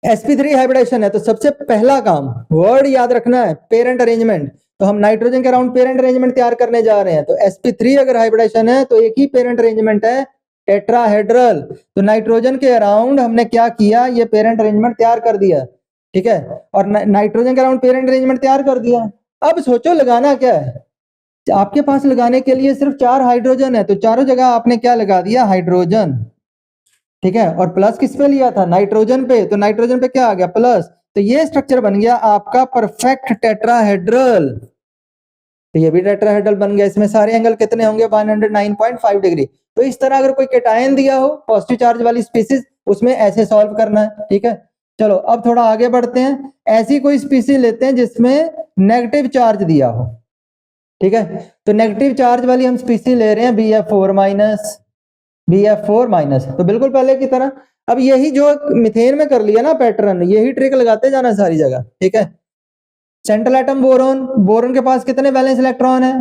sp3 हाइब्रिडेशन है, तो सबसे पहला काम वर्ड याद रखना है, पेरेंट अरेंजमेंट। तो हम नाइट्रोजन के अराउंड पेरेंट अरेंजमेंट तैयार करने जा रहे हैं, तो sp3 अगर हाइब्रिडेशन है तो एक ही पेरेंट अरेंजमेंट है, टेट्राहेड्रल। तो नाइट्रोजन के अराउंड हमने क्या किया? ये पेरेंट अरेंजमेंट तैयार कर दिया। ठीक है, और नाइट्रोजन के अराउंड पेरेंट अरेंजमेंट तैयार कर दिया। अब सोचो लगाना क्या है? आपके पास लगाने के लिए सिर्फ 4 हाइड्रोजन है, तो चारों जगह आपने क्या लगा दिया? हाइड्रोजन। ठीक है, और प्लस किस पे लिया था? नाइट्रोजन पे, तो नाइट्रोजन पे क्या आ गया? प्लस। तो ये स्ट्रक्चर बन गया आपका परफेक्ट टेट्राहेड्रल। तो ये भी टेट्राहेड्रल बन गया। इसमें सारे एंगल कितने होंगे? 109.5 डिग्री। तो इस तरह अगर कोई केटायन दिया हो पॉजिटिव चार्ज वाली स्पीसीज, उसमें ऐसे सॉल्व करना है। ठीक है, चलो अब थोड़ा आगे बढ़ते हैं। ऐसी कोई स्पीसीज लेते हैं जिसमें नेगेटिव चार्ज दिया हो। ठीक है, तो नेगेटिव चार्ज वाली हम स्पीसीज ले रहे हैं BF4 माइनस, BF4 माइनस। तो बिल्कुल पहले की तरह, अब यही जो मिथेन में कर लिया ना पैटर्न, यही ट्रिक लगाते जाना सारी जगह। ठीक है, सेंट्रल एटम बोरोन, बोरोन के पास कितने वैलेंस इलेक्ट्रॉन है?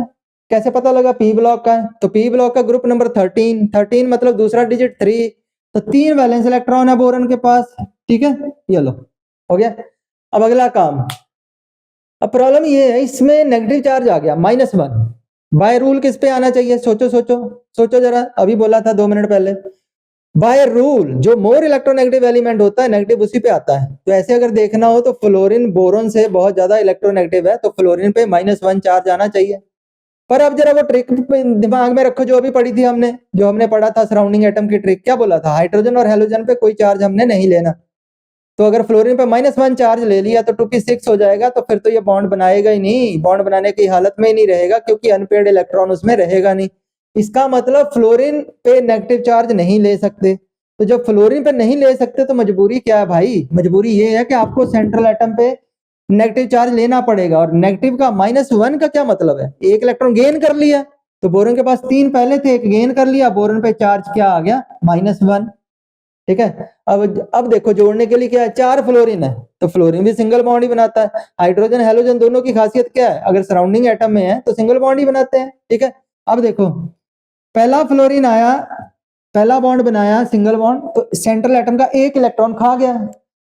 कैसे पता लगा? पी ब्लॉक का है, तो पी ब्लॉक का ग्रुप नंबर 13, 13 मतलब दूसरा डिजिट 3, तो 3 वैलेंस इलेक्ट्रॉन है बोरोन के पास। ठीक है, ये लो हो गया। अब अगला काम, अब प्रॉब्लम ये है, इसमें नेगेटिव चार्ज आ गया -1। बाय रूल किस पे आना चाहिए? सोचो सोचो सोचो जरा, अभी बोला था 2 मिनट पहले। बाय रूल जो मोर इलेक्ट्रोनेगेटिव एलिमेंट होता है नेगेटिव उसी पे आता है। तो ऐसे अगर देखना हो तो फ्लोरीन बोरोन से बहुत ज्यादा इलेक्ट्रोनेगेटिव है, तो फ्लोरीन पे -1 चार्ज आना चाहिए। पर अब जरा वो ट्रिक दिमाग में रखो जो अभी पढ़ी थी हमने, जो हमने पढ़ा था सराउंडिंग एटम की ट्रिक। क्या बोला था? हाइड्रोजन और हेलोजन पे कोई चार्ज हमने नहीं लेना। तो अगर फ्लोरीन पे -1 चार्ज ले लिया तो 2p6 हो जाएगा, तो फिर तो ये बॉन्ड बनाएगा ही नहीं, बॉन्ड बनाने की हालत में ही नहीं रहेगा, क्योंकि अनपेयर्ड इलेक्ट्रॉन उसमें रहेगा नहीं। इसका मतलब फ्लोरीन पे नेगेटिव चार्ज नहीं ले सकते। तो जब फ्लोरीन पे नहीं ले सकते तो मजबूरी क्या है भाई? मजबूरी ये है कि आपको सेंट्रल एटम पे नेगेटिव चार्ज लेना पड़ेगा। और नेगेटिव का -1 का क्या मतलब है? एक इलेक्ट्रॉन गेन कर लिया, तो बोरोन के पास 3 पहले थे, एक गेन कर लिया, बोरोन पे चार्ज क्या आ गया? -1। ठीक है, अब देखो जोड़ने के लिए क्या है? 4 फ्लोरीन है, तो फ्लोरीन भी सिंगल बॉन्ड ही बनाता है। हाइड्रोजन हेलोजन दोनों की खासियत क्या है? अगर सराउंडिंग एटम में है तो सिंगल बॉन्ड ही बनाते हैं। ठीक है, अब देखो पहला फ्लोरीन आया, पहला बॉन्ड बनाया सिंगल बॉन्ड, तो सेंट्रल एटम का एक इलेक्ट्रॉन खा गया।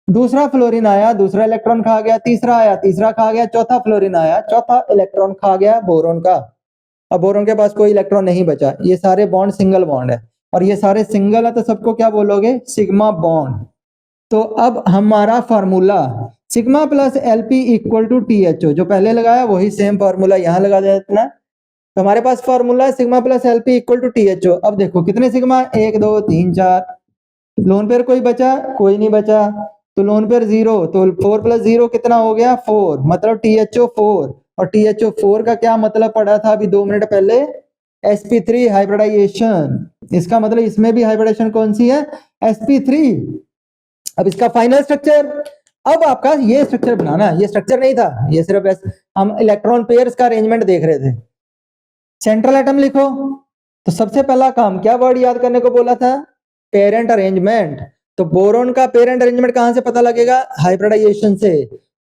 दूसरा फ्लोरीन आया, दूसरा इलेक्ट्रॉन खा गया। तीसरा आया, तीसरा खा गया। चौथा फ्लोरीन आया, चौथा इलेक्ट्रॉन खा गया बोरोन का। अब बोरोन के पास कोई इलेक्ट्रॉन नहीं बचा। ये सारे बॉन्ड सिंगल बॉन्ड है, और ये सारे सिंगल है, तो सबको क्या बोलोगे? Sigma bond. तो अब हमारा formula sigma plus LP equal to THO, जो पहले लगाया वही सेम फार्मूला यहाँ लगा देना। तो हमारे पास फार्मूला है sigma plus LP equal to THO। अब देखो कितने सिग्मा? 1 2 3 4। लोन पेयर कोई बचा? कोई नहीं बचा, तो लोन पेयर 0, तो 4 + 0 कितना हो गया? 4, मतलब THO 4। और THO 4 का क्या मतलब पढ़ा था अभी 2 मिनट पहले? sp3 hybridisation. इसका मतलब इसमें भी हाइब्रिडेशन कौन सी है? sp3। अब इसका फाइनल स्ट्रक्चर, अब आपका ये स्ट्रक्चर बनाना है। ये स्ट्रक्चर नहीं था, ये सिर्फ हम इलेक्ट्रॉन पेयर्स का अरेंजमेंट देख रहे थे। सेंट्रल एटम लिखो, तो सबसे पहला काम क्या वर्ड याद करने को बोला था? Parent arrangement. तो बोरोन का पेरेंट अरेंजमेंट कहां से पता लगेगा? हाइब्रिडाइजेशन से।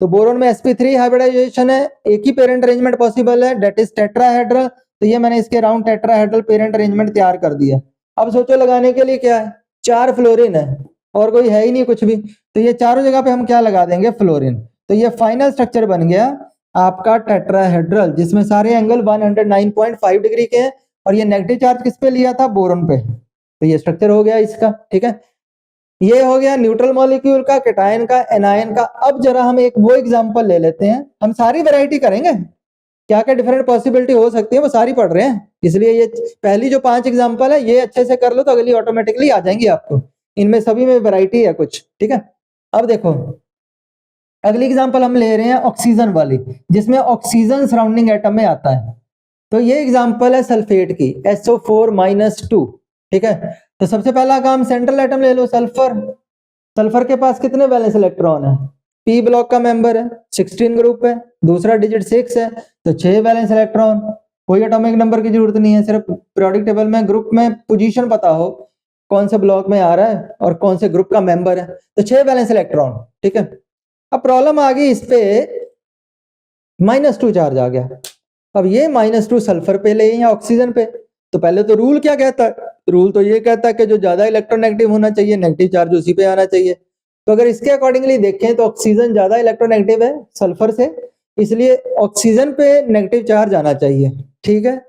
तो बोरोन में sp3 हाइब्रिडाइजेशन है, एक ही पेरेंट अरेंजमेंट पॉसिबल है, दैट इज टेट्राहेड्रल। तो ये मैंने इसके अराउंड टेट्राहेड्रल पेरेंट अरेंजमेंट तैयार कर दिया। अब सोचो लगाने के लिए क्या है? 4 फ्लोरीन है, और कोई है ही नहीं कुछ भी, तो ये चारों जगह पे हम क्या लगा देंगे? फ्लोरीन। तो ये फाइनल स्ट्रक्चर बन गया आपका टेट्राहेड्रल, जिसमें सारे एंगल 109.5 डिग्री के हैं, और ये नेगेटिव चार्ज किस पे लिया था? बोरॉन पे। तो ये स्ट्रक्चर हो गया इसका, ठीक है। ये हो गया न्यूट्रल मॉलिक्यूल का, कैटायन का, एनायन का। अब जरा हम एक वो एग्जांपल ले लेते हैं, हम सारी वैरायटी करेंगे, क्या क्या डिफरेंट पॉसिबिलिटी हो सकती है वो सारी पढ़ रहे हैं, इसलिए ये पहली जो 5 एग्जांपल है ये अच्छे से कर लो तो अगली ऑटोमेटिकली आ जाएंगी आपको, इनमें सभी में वैरायटी है कुछ, ठीक है। अब देखो अगली एग्जांपल हम ले रहे हैं ऑक्सीजन वाली, जिसमें ऑक्सीजन सराउंडिंग एटम में आता है। तो ये एग्जांपल है सल्फेट की, SO4-2, ठीक है। तो सबसे पहला काम, सेंट्रल एटम ले लो सल्फर। सल्फर के पास कितने वैलेंस इलेक्ट्रॉन है? पी ब्लॉक का मेंबर है, 16 ग्रुप है, दूसरा डिजिट 6 है, तो 6 वैलेंस इलेक्ट्रॉन। कोई एटॉमिक नंबर की जरूरत नहीं है, सिर्फ पीरियोडिक टेबल में ग्रुप में पोजीशन पता हो कौन से ब्लॉक में आ रहा है और कौन से ग्रुप का मेंबर है, तो 6 वैलेंस इलेक्ट्रॉन, ठीक है। अब प्रॉब्लम आ गई, इस पे -2 चार्ज आ गया। अब ये -2 सल्फर पे ले या ऑक्सीजन पे, तो पहले तो रूल क्या कहता है? रूल तो ये कहता है कि जो ज्यादा इलेक्ट्रोनेगेटिव होना चाहिए, नेगेटिव चार्ज उसी पे आना चाहिए। तो अगर इसके अकॉर्डिंगली देखें तो ऑक्सीजन ज्यादा इलेक्ट्रोनेगेटिव है सल्फर से, इसलिए ऑक्सीजन पे नेगेटिव चार्ज आना चाहिए, ठीक है।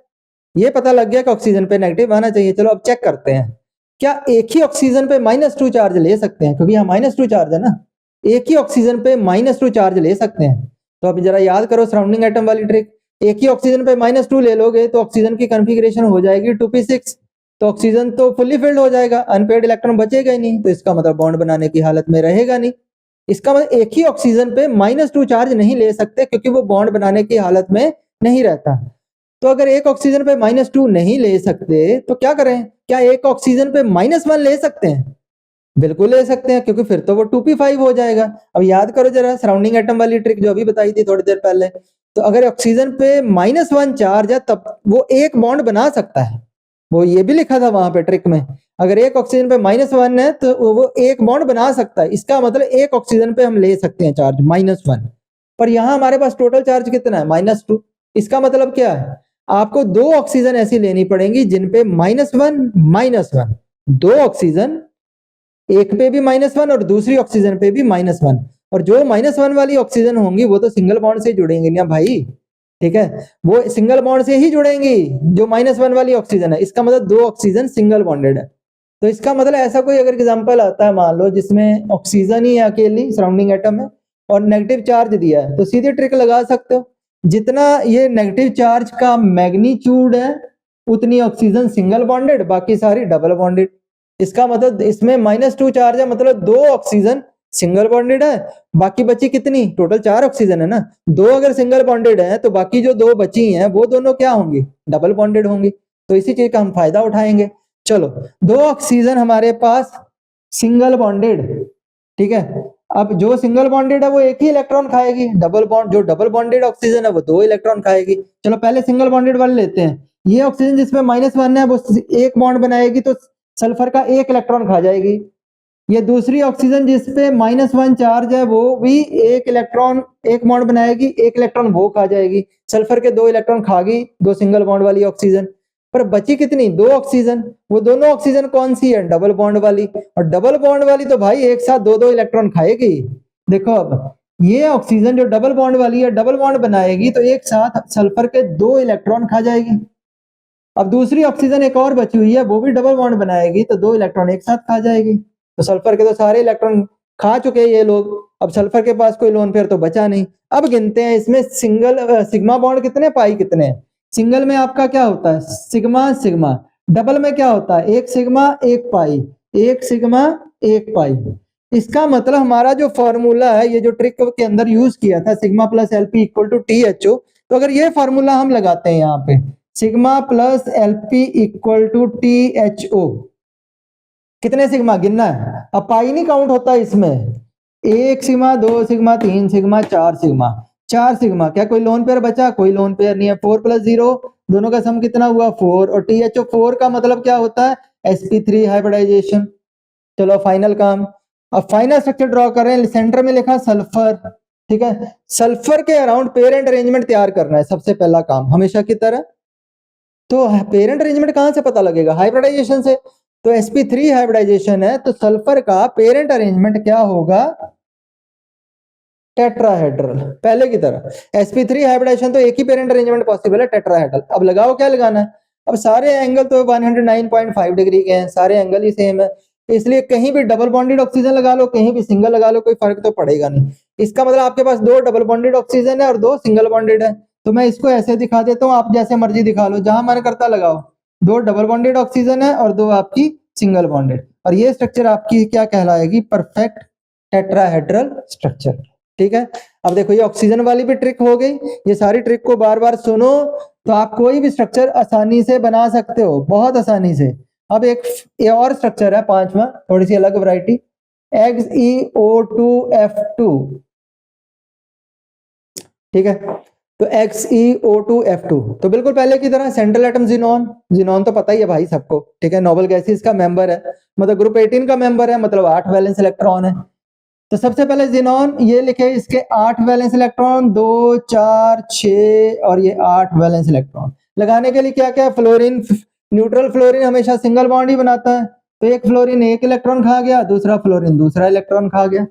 ये पता लग गया कि ऑक्सीजन पे नेगेटिव आना चाहिए। चलो अब चेक करते हैं, क्या एक ही ऑक्सीजन पे -2 चार्ज ले सकते हैं? क्योंकि यहाँ -2 चार्ज है ना, एक ही ऑक्सीजन पे -2 चार्ज ले सकते हैं। तो अब जरा याद करो सराउंडिंग एटम वाली ट्रिक, एक ही ऑक्सीजन पे -2 ले लोगे तो ऑक्सीजन की कॉन्फ़िगरेशन हो जाएगी 2p6, तो ऑक्सीजन तो फुल्ली फिल्ड हो जाएगा, अनपेड इलेक्ट्रॉन बचेगा ही नहीं, तो इसका मतलब बॉन्ड बनाने की हालत में रहेगा नहीं। इसका मतलब एक ही ऑक्सीजन पे -2 चार्ज नहीं ले सकते क्योंकि वो बॉन्ड बनाने की हालत में नहीं रहता। तो अगर एक ऑक्सीजन पे -2 नहीं ले सकते तो क्या करें? क्या एक ऑक्सीजन पे -1 ले सकते हैं? बिल्कुल ले सकते हैं, क्योंकि फिर तो वो 2p5 हो जाएगा। अब याद करो जरा सराउंडिंग एटम वाली ट्रिक जो अभी बताई थी थोड़ी देर पहले। तो अगर ऑक्सीजन पे -1 चार्ज है तब वो एक बॉन्ड बना सकता है, वो ये भी लिखा था वहां पे ट्रिक में, अगर एक ऑक्सीजन पे -1 है तो वो एक बॉन्ड बना सकता है। इसका मतलब एक ऑक्सीजन पे हम ले सकते हैं चार्ज -1, पर यहाँ हमारे पास टोटल चार्ज कितना है? -2। इसका मतलब क्या है? आपको 2 ऑक्सीजन ऐसी लेनी पड़ेंगी जिन पे -1, दो ऑक्सीजन, एक पे भी -1 और दूसरी ऑक्सीजन पे भी -1, और जो -1 वाली ऑक्सीजन होंगी वो तो सिंगल बॉन्ड से जुड़ेंगी ना भाई, ठीक है। वो सिंगल बॉन्ड से ही जुड़ेंगी जो -1 वाली ऑक्सीजन है, इसका मतलब 2 ऑक्सीजन सिंगल बॉन्डेड है। तो इसका मतलब ऐसा कोई अगर एग्जांपल आता है मान लो जिसमें ऑक्सीजन ही अकेली सराउंडिंग एटम है और नेगेटिव चार्ज दिया है, तो सीधी ट्रिक लगा सकते हो, जितना ये नेगेटिव चार्ज का मैग्नीट्यूड है उतनी ऑक्सीजन सिंगल बॉन्डेड, बाकी सारी डबल बॉन्डेड। इसका मतलब इसमें -2 चार्ज है, मतलब 2 ऑक्सीजन सिंगल बॉन्डेड है, बाकी बची कितनी? टोटल 4 ऑक्सीजन है ना, 2 अगर सिंगल बॉन्डेड है तो बाकी जो 2 बची हैं वो दोनों क्या होंगी? डबल बॉन्डेड होंगी। तो इसी चीज का हम फायदा उठाएंगे। चलो 2 ऑक्सीजन हमारे पास सिंगल बॉन्डेड, ठीक है। अब जो सिंगल बॉन्डेड है वो एक ही इलेक्ट्रॉन खाएगी, डबल बॉन्ड जो डबल बॉन्डेड ऑक्सीजन है वो 2 इलेक्ट्रॉन खाएगी। चलो पहले सिंगल बॉन्डेड वाले लेते हैं। ये ऑक्सीजन जिसमें -1 है वो एक बॉन्ड बनाएगी तो सल्फर का 1 इलेक्ट्रॉन खा जाएगी। ये दूसरी ऑक्सीजन जिसपे -1 चार्ज है वो भी 1 इलेक्ट्रॉन, 1 बॉन्ड बनाएगी, 1 इलेक्ट्रॉन वो खा जाएगी, सल्फर के 2 इलेक्ट्रॉन खा गई 2 सिंगल बॉन्ड वाली ऑक्सीजन। पर बची कितनी? 2 ऑक्सीजन। वो दोनों ऑक्सीजन कौन सी है? डबल बॉन्ड वाली। और डबल बॉन्ड वाली तो भाई एक साथ 2-2 इलेक्ट्रॉन खाएगी। देखो अब ये ऑक्सीजन जो डबल बॉन्ड वाली है डबल बॉन्ड बनाएगी तो एक साथ सल्फर के 2 इलेक्ट्रॉन खा जाएगी। अब दूसरी ऑक्सीजन एक और बची हुई है वो भी डबल बॉन्ड बनाएगी तो 2 इलेक्ट्रॉन एक साथ खा जाएगी। तो सल्फर के तो सारे इलेक्ट्रॉन खा चुके ये लोग, अब सल्फर के पास कोई लोन पेयर तो बचा नहीं। अब गिनते हैं इसमें सिंगल सिग्मा बॉन्ड कितने, पाई कितने हैं। सिंगल में आपका क्या होता है? Sigma sigma. डबल में क्या होता है? 1 सिग्मा 1 पाई, 1 सिग्मा 1 पाई। इसका मतलब हमारा जो फॉर्मूला है, ये जो ट्रिक के अंदर यूज किया था sigma plus LP equal to THO, तो अगर ये फॉर्मूला हम लगाते हैं यहाँ पे sigma plus LP equal to THO, कितने सिग्मा गिनना है, अब पाई नहीं काउंट होता इसमें, 1 sigma 2 sigma 3 sigma 4 sigma, 4 sigma. क्या कोई लोन पेयर बचा? कोई लोन पेयर नहीं है। 4 + 0 दोनों का सम कितना हुआ? 4, और THO 4 का मतलब क्या होता है? sp3 hybridisation. चलो फाइनल काम, अब फाइनल स्ट्रक्चर ड्रॉ कर रहे हैं। सेंटर में लिखा सल्फर, ठीक है। सल्फर के अराउंड पेरेंट अरेंजमेंट तैयार करना है सबसे पहला काम, हमेशा की तरह। तो पेरेंट अरेंजमेंट कहां से पता लगेगा? हाइब्रिडाइजेशन से। तो sp3 हाइब्रिडाइजेशन है तो सल्फर का पेरेंट अरेंजमेंट क्या होगा? टेट्राहेड्रल, पहले की तरह sp3 हाइब्रिडाइजेशन तो एक ही पेरेंट अरेंजमेंट पॉसिबल है, टेट्राहेड्रल। अब लगाओ क्या लगाना है, अब सारे एंगल तो 109.5 डिग्री के हैं, सारे एंगल ही सेम है, इसलिए कहीं भी डबल बॉन्डेड ऑक्सीजन लगा लो, कहीं भी सिंगल लगा लो, कोई फर्क तो पड़ेगा नहीं। इसका मतलब आपके पास दो डबल बॉन्डेड ऑक्सीजन है और दो सिंगल बॉन्डेड है, तो मैं इसको ऐसे दिखा देता हूँ, आप जैसे मर्जी दिखा लो, जहां मन करता लगाओ। दो डबल बॉन्डेड ऑक्सीजन है और दो आपकी सिंगल बॉन्डेड, और ये स्ट्रक्चर आपकी क्या कहलाएगी, परफेक्ट टेट्राहेड्रल स्ट्रक्चर। ठीक है, अब देखो ये ऑक्सीजन वाली भी ट्रिक हो गई, ये सारी ट्रिक को बार बार सुनो तो आप कोई भी स्ट्रक्चर आसानी से बना सकते हो, बहुत आसानी से। अब एक ये और स्ट्रक्चर है पांचवा, थोड़ी सी अलग वैरायटी, XeO2F2। ठीक है, तो XeO2F2 तो बिल्कुल पहले की तरह सेंट्रल एटम जिनोन, जिनोन तो पता ही है भाई सबको। ठीक है, नोबल गैसेस का मेंबर है, मतलब ग्रुप 18 का मेंबर है, मतलब 8 वैलेंस इलेक्ट्रॉन है। तो सबसे पहले जिनोन ये लिखे, इसके 8 वैलेंस इलेक्ट्रॉन, 2 4 6 और ये 8 वैलेंस इलेक्ट्रॉन। लगाने के लिए क्या क्या, फ्लोरीन, न्यूट्रल फ्लोरीन हमेशा सिंगल बॉन्ड ही बनाता है, तो एक फ्लोरीन एक इलेक्ट्रॉन खा गया, दूसरा फ्लोरीन दूसरा इलेक्ट्रॉन खा गया।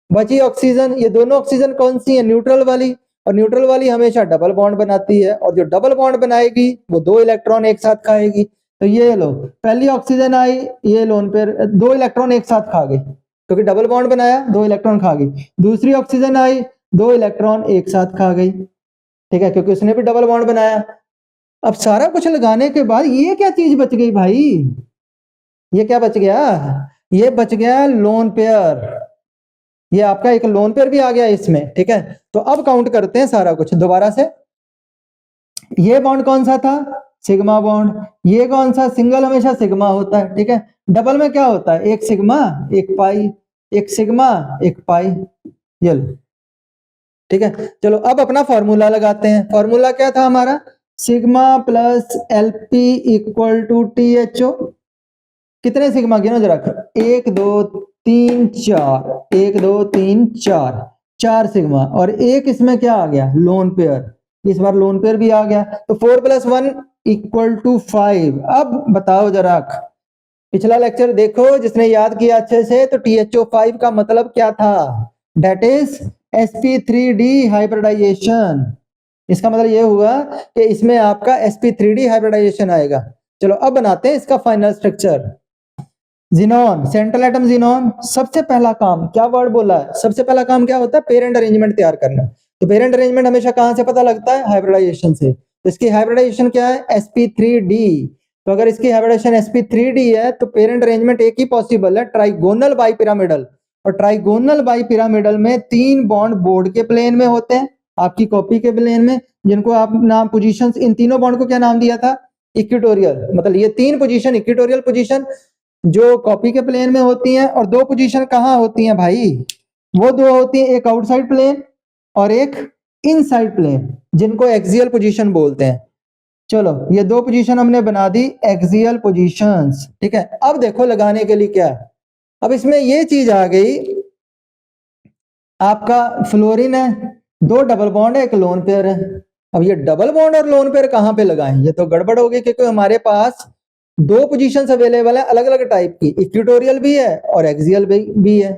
बची ऑक्सीजन, ये दोनों ऑक्सीजन कौन सी है, न्यूट्रल वाली, और न्यूट्रल वाली हमेशा डबल बॉन्ड बनाती है, और जो डबल बॉन्ड बनाएगी वो 2 इलेक्ट्रॉन एक साथ खाएगी। तो ये लो, पहली ऑक्सीजन आई, ये लोन पेयर 2 इलेक्ट्रॉन एक साथ खा गई, क्योंकि डबल बॉन्ड बनाया, 2 इलेक्ट्रॉन खा गई। दूसरी ऑक्सीजन आई, 2 इलेक्ट्रॉन एक साथ खा गई। ठीक है, क्योंकि उसने भी डबल बॉन्ड बनाया। अब सारा कुछ लगाने के बाद ये क्या चीज बच गई भाई, ये क्या बच गया, ये बच गया लोन पेयर, ये आपका एक लोन पेयर भी आ गया इसमें। ठीक है, तो अब काउंट करते हैं सारा कुछ दोबारा से। ये बॉन्ड कौन सा था, सिग्मा बॉन्ड, ये कौन सा, सिंगल हमेशा सिग्मा होता है। ठीक है, डबल में क्या होता है, एक सिग्मा एक पाई, एक सिग्मा एक पाई, ये लो। ठीक है, चलो अब अपना फॉर्मूला लगाते हैं। फॉर्मूला क्या था हमारा, sigma plus LP equal to THO। कितने सिग्मा गिनो जरा, 1 2 3 4, 1 2 3 4, 4 सिग्मा, और एक इसमें क्या आ गया, लोन पेयर, इस बार लोन पेयर भी आ गया, तो 4 + 1 = 5। अब बताओ जरा, पिछला लेक्चर देखो जिसने याद किया अच्छे से, तो THO5 का मतलब क्या था, डेट इज sp3d हाइब्रिडाइजेशन। इसका मतलब ये हुआ कि इसमें आपका sp3d हाइब्रिडाइजेशन आएगा। चलो अब बनाते हैं इसका final structure. Xenon, central atom xenon, सबसे पहला काम क्या वर्ड बोला है, सबसे पहला काम क्या होता है, पेरेंट अरेंजमेंट तैयार करना। तो पेरेंट अरेंजमेंट हमेशा कहां से पता लगता है, हाइब्रिडाइजेशन से। तो इसकी हाइब्रिडाइजेशन क्या है, sp3d। तो अगर इसकी हाइब्रिडाइजेशन sp3d है तो पेरेंट अरेंजमेंट एक ही पॉसिबल है, ट्राइगोनल बाइपिरामिडल। और ट्राइगोनल बाइपिरामिडल में 3 बॉन्ड बोर्ड के प्लेन में होते हैं, आपकी कॉपी के प्लेन में, जिनको आप नाम पोजीशंस, इन तीनों बॉन्ड को क्या नाम दिया था, इक्वेटोरियल। मतलब ये 3 पोजीशन इक्वेटोरियल पोजीशन जो कॉपी के प्लेन में होती हैं, और 2 पोजीशन कहाँ होती हैं भाई, वो 2 होती हैं, एक आउटसाइड प्लेन और एक इनसाइड प्लेन, जिनको एक्सियल पोजीशन बोलते हैं। चलो ये 2 पोजीशन हमने बना दी एक्सियल पोजीशंस। ठीक है, अब देखो लगाने के लिए क्या है, अब इसमें ये चीज आ गई, आपका फ्लोरीन है, 2 डबल बॉन्ड है, एक लोन पेयर है। अब ये डबल बॉन्ड और लोन पेयर कहां पे लगाएं, ये तो गड़बड़ हो गई, क्योंकि हमारे पास 2 पोजीशंस अवेलेबल है अलग अलग टाइप की, इक्वेटोरियल भी है और एक्सियल भी है।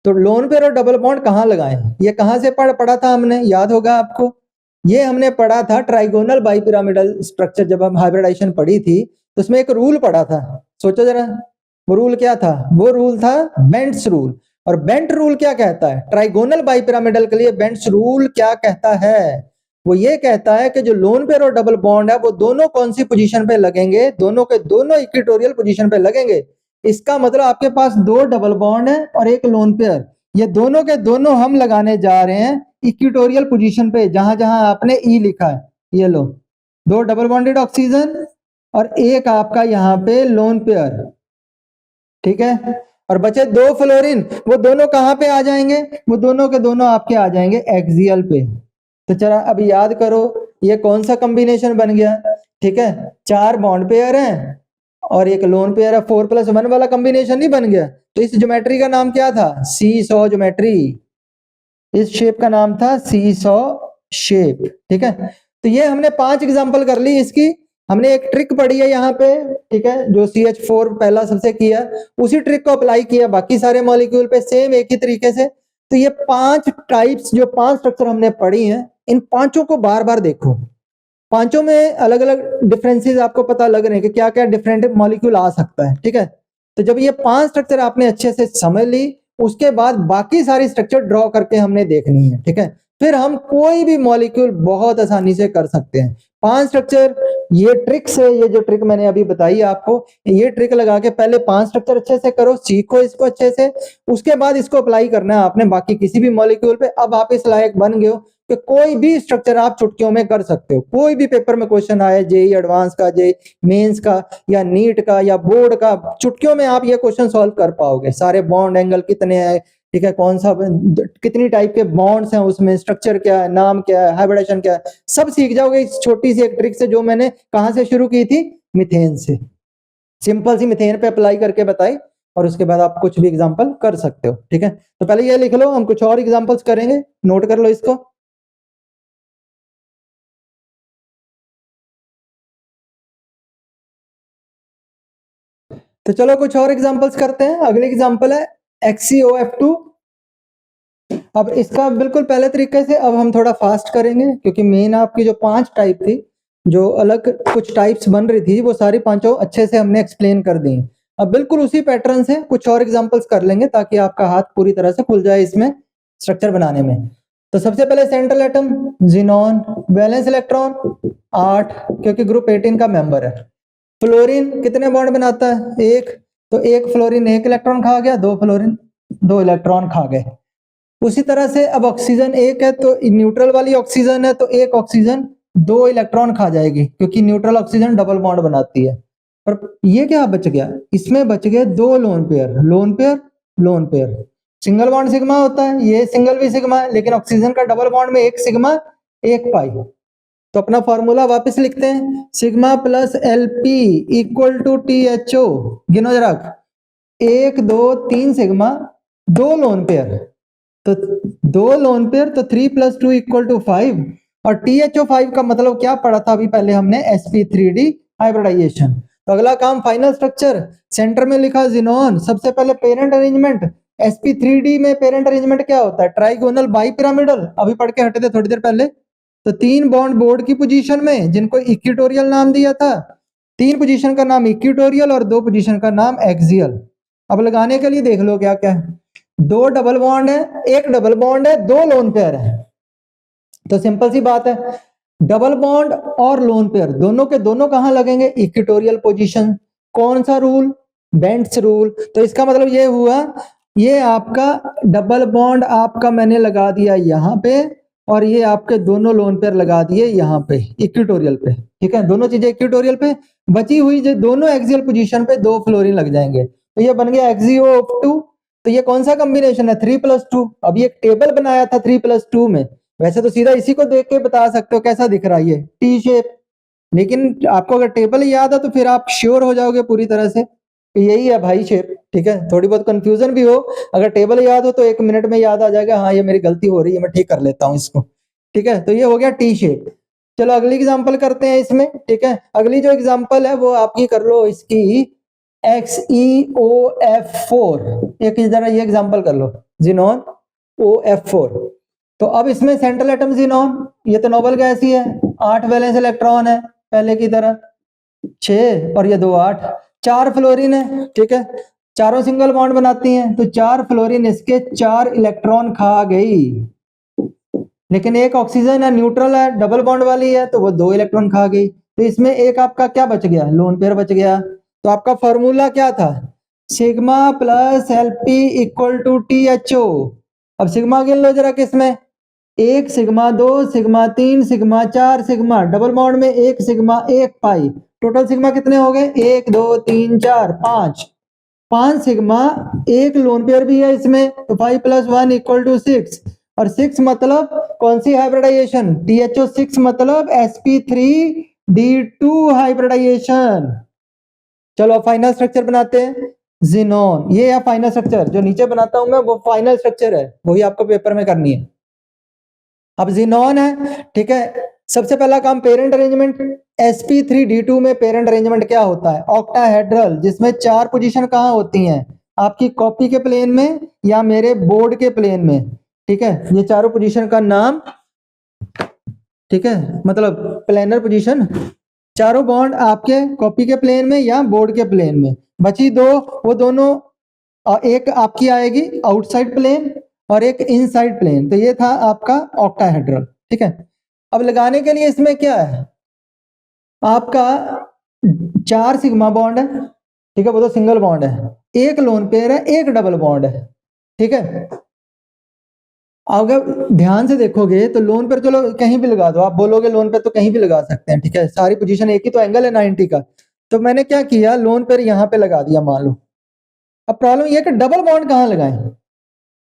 तो लोन पेयर और डबल बॉन्ड कहां लगाएं, ये कहां से पढ़ा था हमने, याद होगा आपको, ये हमने पढ़ा था ट्राइगोनल बाइपिरामिडल स्ट्रक्चर, जब हम हाइब्रिडाइजेशन पढ़ी थी तो उसमें एक रूल पढ़ा था, सोचो जरा वो रूल क्या था, वो रूल था बेंट्स रूल। और बेंट रूल क्या कहता है, ट्राइगोनल बाइपिरामिडल के लिए बेंट्स रूल क्या कहता है, वो ये कहता है कि जो लोन पेयर और डबल बॉन्ड है वो दोनों कौन सी पोजीशन पे लगेंगे, दोनों के दोनों इक्वेटोरियल पोजीशन पे लगेंगे। इसका मतलब आपके पास 2 डबल बॉन्ड है और एक लोन पेयर, ये दोनों के दोनों हम लगाने जा रहे हैं इक्वेटोरियल पोजीशन पे, जहां जहां आपने ई लिखा है। ये लो, 2 डबल बॉन्डेड ऑक्सीजन और एक आपका यहाँ पे लोन पेयर। ठीक है, और बचे 2 फ्लोरीन, वो दोनों कहां पे आ जाएंगे, वो दोनों के दोनों आपके आ जाएंगे एक्सियल पे। तो चला अब याद करो ये कौन सा कॉम्बिनेशन बन गया। ठीक है, 4 बॉन्ड पेयर हैं और एक लोन पेयर है, 4 + 1 वाला कॉम्बिनेशन नहीं बन गया। तो इस ज्योमेट्री का नाम क्या था, सी-सॉ ज्योमेट्री, इस शेप का नाम था सी-सॉ शेप। ठीक है, तो ये हमने 5 एग्जांपल कर ली इसकी, हमने एक ट्रिक पढ़ी है यहाँ पे। ठीक है, जो CH4 पहला सबसे किया, उसी ट्रिक को अप्लाई किया बाकी सारे मॉलिक्यूल पे सेम एक ही तरीके से। तो ये 5 टाइप्स, जो 5 स्ट्रक्चर हमने पढ़ी हैं, इन पांचों को बार बार देखो। पांचों में अलग अलग डिफरेंसेस आपको पता लग रहे हैं कि क्या क्या डिफरेंट मॉलिक्यूल आ सकता है, ठीक है। तो जब ये 5 स्ट्रक्चर आपने अच्छे से समझ ली, उसके बाद बाकी सारी स्ट्रक्चर ड्रॉ करके हमने देखनी है, ठीक है। फिर हम कोई भी मॉलिक्यूल बहुत आसानी से कर सकते हैं। 5 स्ट्रक्चर, ये ट्रिक्स है, ये जो ट्रिक मैंने अभी बताई आपको, ये ट्रिक लगा के पहले 5 स्ट्रक्चर अच्छे से करो, सीखो इसको अच्छे से, उसके बाद इसको अप्लाई करना है आपने बाकी किसी भी मॉलिक्यूल पे। अब आप इस लायक बन गए हो कि कोई भी स्ट्रक्चर आप चुटकियों में कर सकते हो। कोई भी पेपर में क्वेश्चन आए, जेई एडवांस का, जेई मेंस का, या नीट का, या बोर्ड का, चुटकियों में आप ये क्वेश्चन सॉल्व कर पाओगे। सारे बॉन्ड एंगल कितने हैं, ठीक है, कौन सा, कितनी टाइप के बॉन्ड्स हैं उसमें, स्ट्रक्चर क्या है, नाम क्या है, हाइब्रिडेशन क्या है, सब सीख जाओगे इस छोटी सी एक ट्रिक से, जो मैंने कहां से शुरू की थी, मिथेन से। सिंपल सी मिथेन पे अप्लाई करके बताई, और उसके बाद आप कुछ भी एग्जांपल कर सकते हो, ठीक है। तो पहले ये लिख लो, हम कुछ और एग्जांपल्स करेंगे, नोट कर लो इसको। तो चलो कुछ और एग्जांपल्स करते हैं। अगली एग्जांपल है XeOF2। अब इसका बिल्कुल पहले तरीके से अब हम थोड़ा फास्ट करेंगे, क्योंकि मेन आपकी जो 5 टाइप थी, जो अलग कुछ टाइप्स बन रही थी, वो सारी पांचों अच्छे से हमने एक्सप्लेन कर दी। अब बिल्कुल उसी पैटर्न से कुछ और एग्जांपल्स कर लेंगे, ताकि आपका हाथ पूरी तरह से खुल जाए इसमें स्ट्रक्चर बनाने में। तो सबसे पहले central atom xenon, valence electron 8, क्योंकि ग्रुप 18 का मेंबर है। फ्लोरीन कितने बॉन्ड बनाता है, 1, तो 1 फ्लोरीन 1 इलेक्ट्रॉन खा गया, 2 फ्लोरीन 2 इलेक्ट्रॉन खा गए। उसी तरह से अब ऑक्सीजन 1 है, तो न्यूट्रल वाली ऑक्सीजन है, तो 1 ऑक्सीजन 2 इलेक्ट्रॉन खा जाएगी, क्योंकि न्यूट्रल ऑक्सीजन डबल बॉन्ड बनाती है। पर ये क्या बच गया, इसमें बच गए 2 lone pair, lone pair, lone pair. Single bond sigma होता है, ये सिंगल भी सिग्मा है, लेकिन ऑक्सीजन का डबल बॉन्ड में 1 सिग्मा 1 पाई। तो अपना फॉर्मूला वापस लिखते हैं, sigma plus LP equal to THO। गिनो जरा, 1 2 3 सिग्मा, 2 लोन पेयर, तो 2 लोन पेयर, तो 3 + 2 = 5। और THO5 का मतलब क्या पढ़ा था अभी पहले हमने, sp3d हाइब्रिडाइजेशन। तो अगला काम फाइनल स्ट्रक्चर, सेंटर में लिखा जिनोन। सबसे पहले पेरेंट अरेंजमेंट, sp3d में पेरेंट अरेंजमेंट क्या होता है, ट्राइगोनल बाइपिरामिडल, अभी पढ़ के हटे थे थोड़ी देर पहले। तो 3 बॉन्ड बोर्ड की पोजीशन में, जिनको इक्वेटोरियल नाम दिया था, 3 पोजीशन का नाम इक्वेटोरियल और 2 पोजीशन का नाम एक्सियल। अब लगाने के लिए देख लो क्या क्या है, 2 डबल बॉन्ड है, 1 डबल बॉन्ड है, 2 लोन पेयर है। तो सिंपल सी बात है, डबल बॉन्ड और लोन पेयर दोनों के दोनों कहां लगेंगे, इक्वेटोरियल पोजीशन। कौन सा रूल, बेंट्स रूल। तो इसका मतलब ये हुआ, ये आपका डबल बॉन्ड आपका मैंने लगा दिया यहां पे, और ये आपके दोनों लोन पेयर लगा दिए यहां पे इक्वेटोरियल पे, ठीक है। दोनों चीजें इक्वेटोरियल पे, बची हुई जो दोनों एक्सियल पोजीशन पे 2 फ्लोरीन लग जाएंगे। तो ये बन गया XeO2। तो ये कौन सा कॉम्बिनेशन है, 3 + 2। अब ये टेबल बनाया था 3 + 2 में, वैसे तो सीधा इसी को देख के बता सकते हो कैसा दिख रहा है, ये टी शेप। लेकिन आपको अगर टेबल याद है तो फिर आप श्योर हो जाओगे पूरी तरह से कि यही है भाई शेप, ठीक है। थोड़ी बहुत कंफ्यूजन भी हो, अगर टेबल याद हो तो 1 मिनट में याद आ जाएगा, हाँ ये मेरी गलती हो रही है, मैं ठीक कर लेता हूँ इसको, ठीक है। तो ये हो गया टी शेप। चलो अगली एग्जांपल करते हैं इसमें, ठीक है। अगली जो एग्जांपल है वो आपकी कर लो इसकी XeOF4। एक जरा ये एग्जांपल कर लो, जिनोन OF4। तो अब इसमें सेंट्रल एटम जिनोन, ये तो नोबल गैस ही है, 8 वैलेंस इलेक्ट्रॉन है पहले की तरह, 6 और ये 2 8, 4 फ्लोरीन है, ठीक है। चारों सिंगल बॉन्ड बनाती हैं, तो 4 फ्लोरीन इसके 4 इलेक्ट्रॉन खा गई। लेकिन 1 ऑक्सीजन है, न्यूट्रल है, डबल बॉन्ड वाली है, तो वो 2 इलेक्ट्रॉन खा गई। तो इसमें एक आपका क्या बच गया, लोन पेयर बच गया। तो आपका फॉर्मूला क्या था, sigma plus LP equal to THO। अब सिग्मा गिन लो जरा किसमें, 1 sigma, 2 sigma, 3 sigma, 4 sigma, double bond में 1 सिग्मा 1 पाई। टोटल सिग्मा कितने हो गए, 1 2 3 4 5, 5 सिग्मा, 1 लोन पेयर भी है इसमें, तो 5 + 1 = 6। और 6 मतलब कौन सी हाइब्रिडाइजेशन, THO6 मतलब sp3d2 हाइब्रिडाइजेशन। चलो फाइनल स्ट्रक्चर बनाते हैं, जिनोन। ये है फाइनल स्ट्रक्चर, जो नीचे बनाता हूं मैं वो फाइनल स्ट्रक्चर है, वही आपको पेपर में करनी है। अब जिनोन है, ठीक है। सबसे पहला काम पेरेंट अरेंजमेंट, sp3d2 में पेरेंट अरेंजमेंट क्या होता है, ऑक्टाहेड्रल, जिसमें 4 पोजीशन कहां होती हैं, आपकी कॉपी के प्लेन में या मेरे बोर्ड के प्लेन में। ठीक है, ये चारों पोजीशन का नाम, ठीक है, मतलब प्लेनर पोजीशन। चारों बॉन्ड आपके कॉपी के प्लेन में या बोर्ड के प्लेन में। बची दो, वो दोनों एक आपकी आएगी आउटसाइड प्लेन और एक इनसाइड प्लेन। तो ये था आपका ऑक्टाहेड्रल। ठीक है, अब लगाने के लिए इसमें क्या है, आपका 4 सिग्मा बॉन्ड है, ठीक है, वो तो सिंगल बॉन्ड है, एक लोन पेयर है, एक डबल बॉन्ड है। ठीक है, अगर ध्यान से देखोगे तो लोन पेयर चलो कहीं भी लगा दो, आप बोलोगे लोन पेयर तो कहीं भी लगा सकते हैं, ठीक है, सारी पोजीशन एक ही तो एंगल है 90 का। तो मैंने क्या किया, लोन पेयर यहाँ पे लगा दिया मान लो। अब प्रॉब्लम ये है कि डबल बॉन्ड कहाँ लगाएं।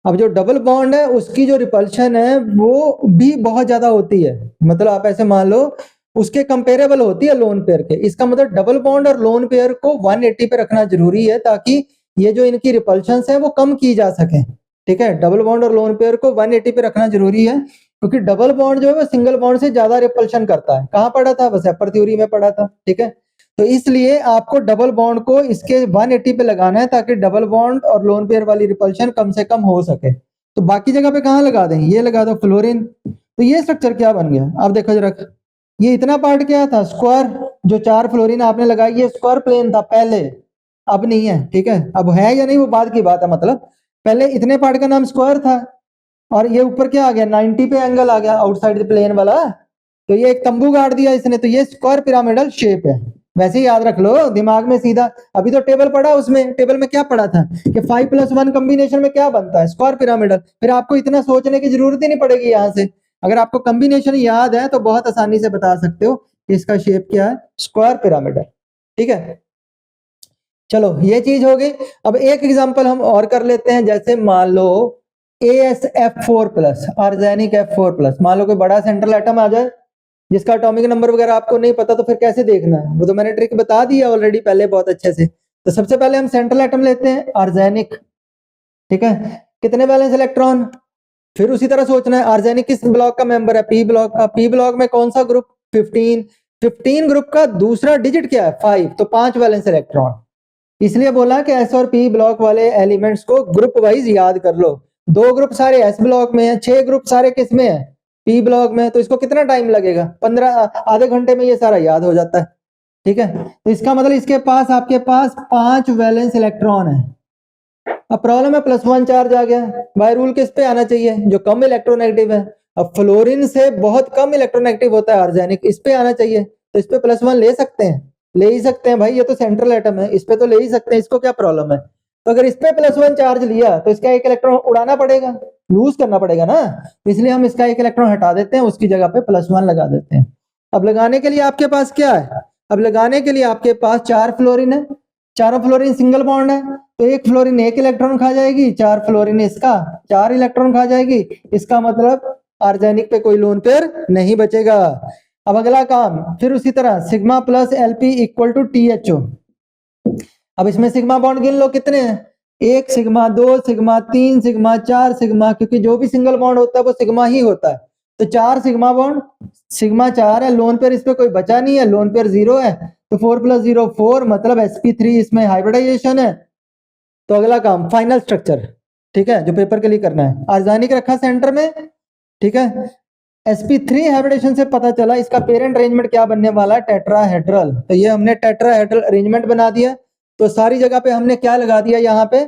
अब जो डबल बॉन्ड है उसकी जो रिपल्शन है वो भी बहुत ज्यादा होती है, मतलब आप ऐसे मान लो उसके कंपेरेबल होती है लोन पेयर के। इसका मतलब डबल बॉन्ड और लोन पेयर को 180 पे रखना जरूरी है ताकि ये जो इनकी रिपल्शन है वो कम की जा सके। ठीक है, डबल बॉन्ड और लोन पेयर को 180 पे रखना जरूरी है, क्योंकि डबल बॉन्ड जो है वो सिंगल बॉन्ड से ज्यादा रिपल्शन करता है। कहाँ पढ़ा था, बस एपर थ्योरी में पढ़ा था। ठीक है, तो इसलिए आपको डबल बॉन्ड को इसके 180 पे लगाना है ताकि डबल बॉन्ड और लोन पेयर वाली रिपल्शन कम से कम हो सके। तो बाकी जगह पे कहाँ लगा दें, ये लगा दो फ्लोरीन। तो ये स्ट्रक्चर क्या बन गया, आप देखो जरा, ये इतना पार्ट क्या था, स्क्वायर। जो 4 फ्लोरीन आपने लगाई ये स्क्वायर प्लेन था पहले, अब नहीं है। ठीक है, अब है या नहीं वो बाद की बात है, मतलब पहले इतने पार्ट का नाम स्क्वायर था और ये ऊपर क्या आ गया, 90 पे एंगल आ गया आउटसाइड प्लेन वाला, तो ये एक तंबू गाड़ दिया इसने, तो ये स्क्वायर पिरामिडल शेप है। वैसे ही याद रख लो दिमाग में सीधा। अभी तो टेबल पढ़ा, उसमें टेबल में क्या पढ़ा था कि 5+1 कॉम्बिनेशन में क्या बनता है, स्क्वायर पिरामिडल। फिर आपको इतना सोचने की जरूरत ही नहीं पड़ेगी यहाँ से, अगर आपको कॉम्बिनेशन याद है तो बहुत आसानी से बता सकते हो कि इसका शेप क्या है, स्क्वायर पिरामिडल। ठीक है, चलो ये चीज हो गई। अब एक एग्जांपल हम और कर लेते हैं, जैसे मान लो AsF4+, आर्सेनिक F4+। मान लो कोई बड़ा सेंट्रल एटम आ जाए जिसका एटॉमिक नंबर वगैरह आपको नहीं पता, तो फिर कैसे देखना है, वो तो मैंने ट्रिक बता दी है ऑलरेडी पहले बहुत अच्छे से। तो सबसे पहले हम सेंट्रल एटम लेते हैं आर्सेनिक। ठीक है, कितने वैलेंस इलेक्ट्रॉन, फिर उसी तरह सोचना है आर्सेनिक किस ब्लॉक का मेंबर है, पी ब्लॉक का। पी ब्लॉक में कौन सा ग्रुप, 15। 15 ग्रुप का दूसरा डिजिट क्या है, 5, तो 5 वैलेंस इलेक्ट्रॉन। इसलिए बोला कि एस और पी ब्लॉक वाले एलिमेंट्स को ग्रुप वाइज याद कर लो। 2 ग्रुप सारे एस ब्लॉक में है, 6 ग्रुप सारे किस में है, पी ब्लॉक में। तो इसको कितना टाइम लगेगा, 15, आधे घंटे में ये सारा याद हो जाता है। ठीक है, तो इसका मतलब इसके पास, आपके पास 5 वैलेंस इलेक्ट्रॉन है। अब प्रॉब्लम है +1 चार्ज आ गया, बाय रूल किस पे आना चाहिए, जो कम इलेक्ट्रोनेगेटिव है। अब फ्लोरीन से बहुत कम इलेक्ट्रोनेगेटिव होता है आर्सेनिक, इस पे आना चाहिए। तो इस पे +1 ले सकते हैं, ले ही सकते हैं भाई, ये तो सेंट्रल एटम है, इस पे तो ले ही सकते हैं, इसको क्या प्रॉब्लम है। तो अगर इस पे +1 चार्ज लिया तो इसका एक इलेक्ट्रॉन उड़ाना पड़ेगा, लूज करना पड़ेगा ना, इसलिए हम इसका एक इलेक्ट्रॉन हटा देते हैं, उसकी जगह पे +1 लगा देते हैं। अब लगाने के लिए आपके पास क्या है, अब लगाने के लिए आपके पास 4 फ्लोरीन है, चारों फ्लोरीन सिंगल बॉन्ड है, तो एक फ्लोरीन 1 इलेक्ट्रॉन खा जाएगी, 4 फ्लोरीन इसका 4 इलेक्ट्रॉन खा जाएगी। इसका मतलब आर्सेनिक पे कोई लोन पेयर नहीं बचेगा। अब अगला काम फिर उसी तरह सिग्मा प्लस Lp = THO। अब इसमें सिग्मा बॉन्ड गिन लो कितने हैं, 1 सिग्मा, 2 सिग्मा, 3 सिग्मा, 4 सिग्मा, क्योंकि जो भी सिंगल बॉन्ड होता है वो सिग्मा ही होता है। तो 4 सिग्मा बॉन्ड, सिग्मा 4 है, लोन पेयर इस पे कोई बचा नहीं है, लोन पेयर 0 है, तो 4 + 0 4, मतलब sp3 इसमें हाइब्रिडाइजेशन है। तो अगला काम फाइनल स्ट्रक्चर, ठीक है, जो पेपर के लिए करना है। आर्सेनिक रखा सेंटर में, ठीक है, sp3 हाइब्रिडेशन से पता चला इसका पेरेंट अरेंजमेंट क्या बनने वाला है, टेट्राहेड्रल। तो ये हमने टेट्राहेड्रल अरेंजमेंट बना दिया। तो सारी जगह पे हमने क्या लगा दिया, यहाँ पे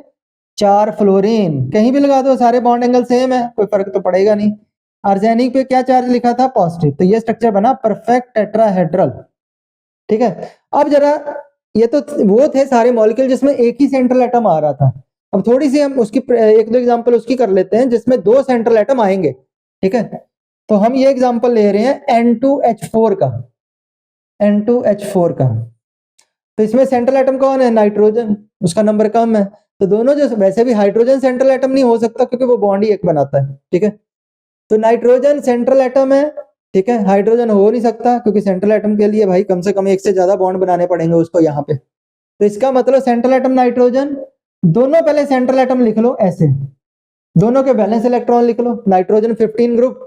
4 फ्लोरीन, कहीं भी लगा दो सारे बॉन्ड एंगल सेम है, कोई फर्क तो पड़ेगा नहीं। आर्सेनिक पे क्या चार्ज लिखा था, पॉजिटिव, तो ये स्ट्रक्चर बना परफेक्ट टेट्राहेड्रल। ठीक है, अब जरा ये तो वो थे सारे मॉलिक्यूल जिसमें एक ही सेंट्रल एटम आ रहा था। अब थोड़ी सी हम उसकी 1-2 एग्जांपल उसकी कर लेते हैं जिसमें 2 सेंट्रल एटम आएंगे। ठीक है, तो हम ये एग्जांपल ले रहे हैं N2H4 का, N2H4 का। तो इसमें सेंट्रल एटम कौन है, नाइट्रोजन, उसका नंबर कम है। तो दोनों जो, वैसे भी हाइड्रोजन सेंट्रल एटम नहीं हो सकता क्योंकि वो बॉन्ड ही एक बनाता है। ठीक है, तो नाइट्रोजन सेंट्रल एटम है, ठीक है, हाइड्रोजन हो नहीं सकता क्योंकि सेंट्रल एटम के लिए भाई कम से कम 1 से ज्यादा बॉन्ड बनाने पड़ेंगे उसको यहाँ पे। तो इसका मतलब सेंट्रल एटम नाइट्रोजन, दोनों पहले सेंट्रल एटम लिख लो ऐसे, दोनों के वैलेंस इलेक्ट्रॉन लिख लो। नाइट्रोजन 15 ग्रुप,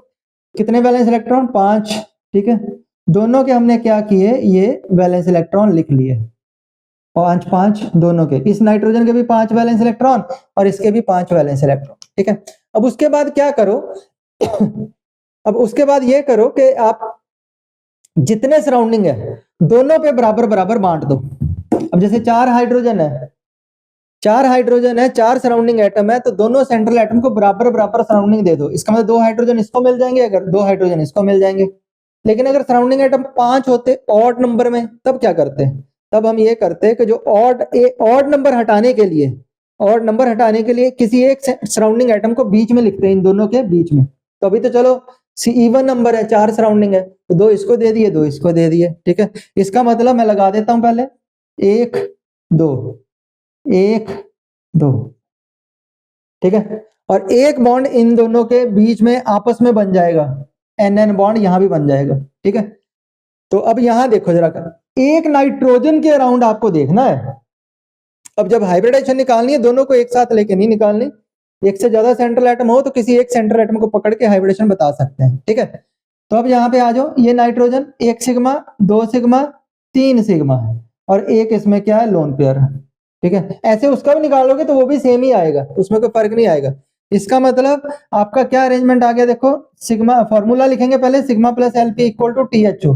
कितने वैलेंस इलेक्ट्रॉन, 5। ठीक है, दोनों के हमने क्या किए, ये वैलेंस इलेक्ट्रॉन लिख लिए, 5 5 दोनों के, इस नाइट्रोजन के भी 5 वैलेंस इलेक्ट्रॉन और इसके भी 5 वैलेंस इलेक्ट्रॉन। ठीक है, अब उसके बाद क्या करो अब उसके बाद ये करो कि आप जितने सराउंडिंग है दोनों पे बराबर बराबर बांट दो। अब जैसे 4 हाइड्रोजन है, 4 सराउंडिंग एटम है, तो दोनों सेंट्रल एटम को बराबर बराबर सराउंडिंग दे दो। इसका मतलब 2 हाइड्रोजन इसको मिल जाएंगे, अगर 2 हाइड्रोजन इसको मिल जाएंगे। लेकिन अगर सराउंडिंग एटम 5 होते ऑड नंबर में, तब क्या करते हैं? तब हम ये करते हैं कि जो ऑड नंबर हटाने के लिए, ऑड नंबर हटाने के लिए किसी एक सराउंडिंग एटम को बीच में लिखते हैं, इन दोनों के बीच में। तो अभी तो चलो इवन नंबर है, 4 सराउंडिंग है, तो 2 इसको दे दिए, 2 इसको दे दिए, ठीक है। इसका मतलब मैं लगा देता हूं पहले 1 2 1 2, ठीक है। और एक बॉन्ड इन दोनों के बीच में आपस में बन जाएगा, NN बॉन्ड यहां भी बन जाएगा, ठीक है। तो अब यहां देखो जरा, एक नाइट्रोजन के अराउंड आपको देखना है। अब जब हाइब्रिडाइजेशन निकालनी है, दोनों को एक साथ लेके नहीं निकालनी। एक से ज्यादा सेंट्रल एटम हो तो किसी एक सेंट्रल एटम को पकड़ के हाइब्रिडेशन बता सकते हैं, ठीक है। तो अब यहाँ पे आ जाओ, ये नाइट्रोजन 1 सिग्मा 2 सिग्मा 3 सिग्मा है, और एक इसमें क्या है, लोन पेयर है, ठीक है। ऐसे उसका भी निकालोगे तो वो भी सेम ही आएगा, उसमें कोई फर्क नहीं आएगा। इसका मतलब आपका क्या अरेंजमेंट आ गया, देखो सिग्मा फॉर्मूला लिखेंगे पहले, sigma plus LP equal to THO।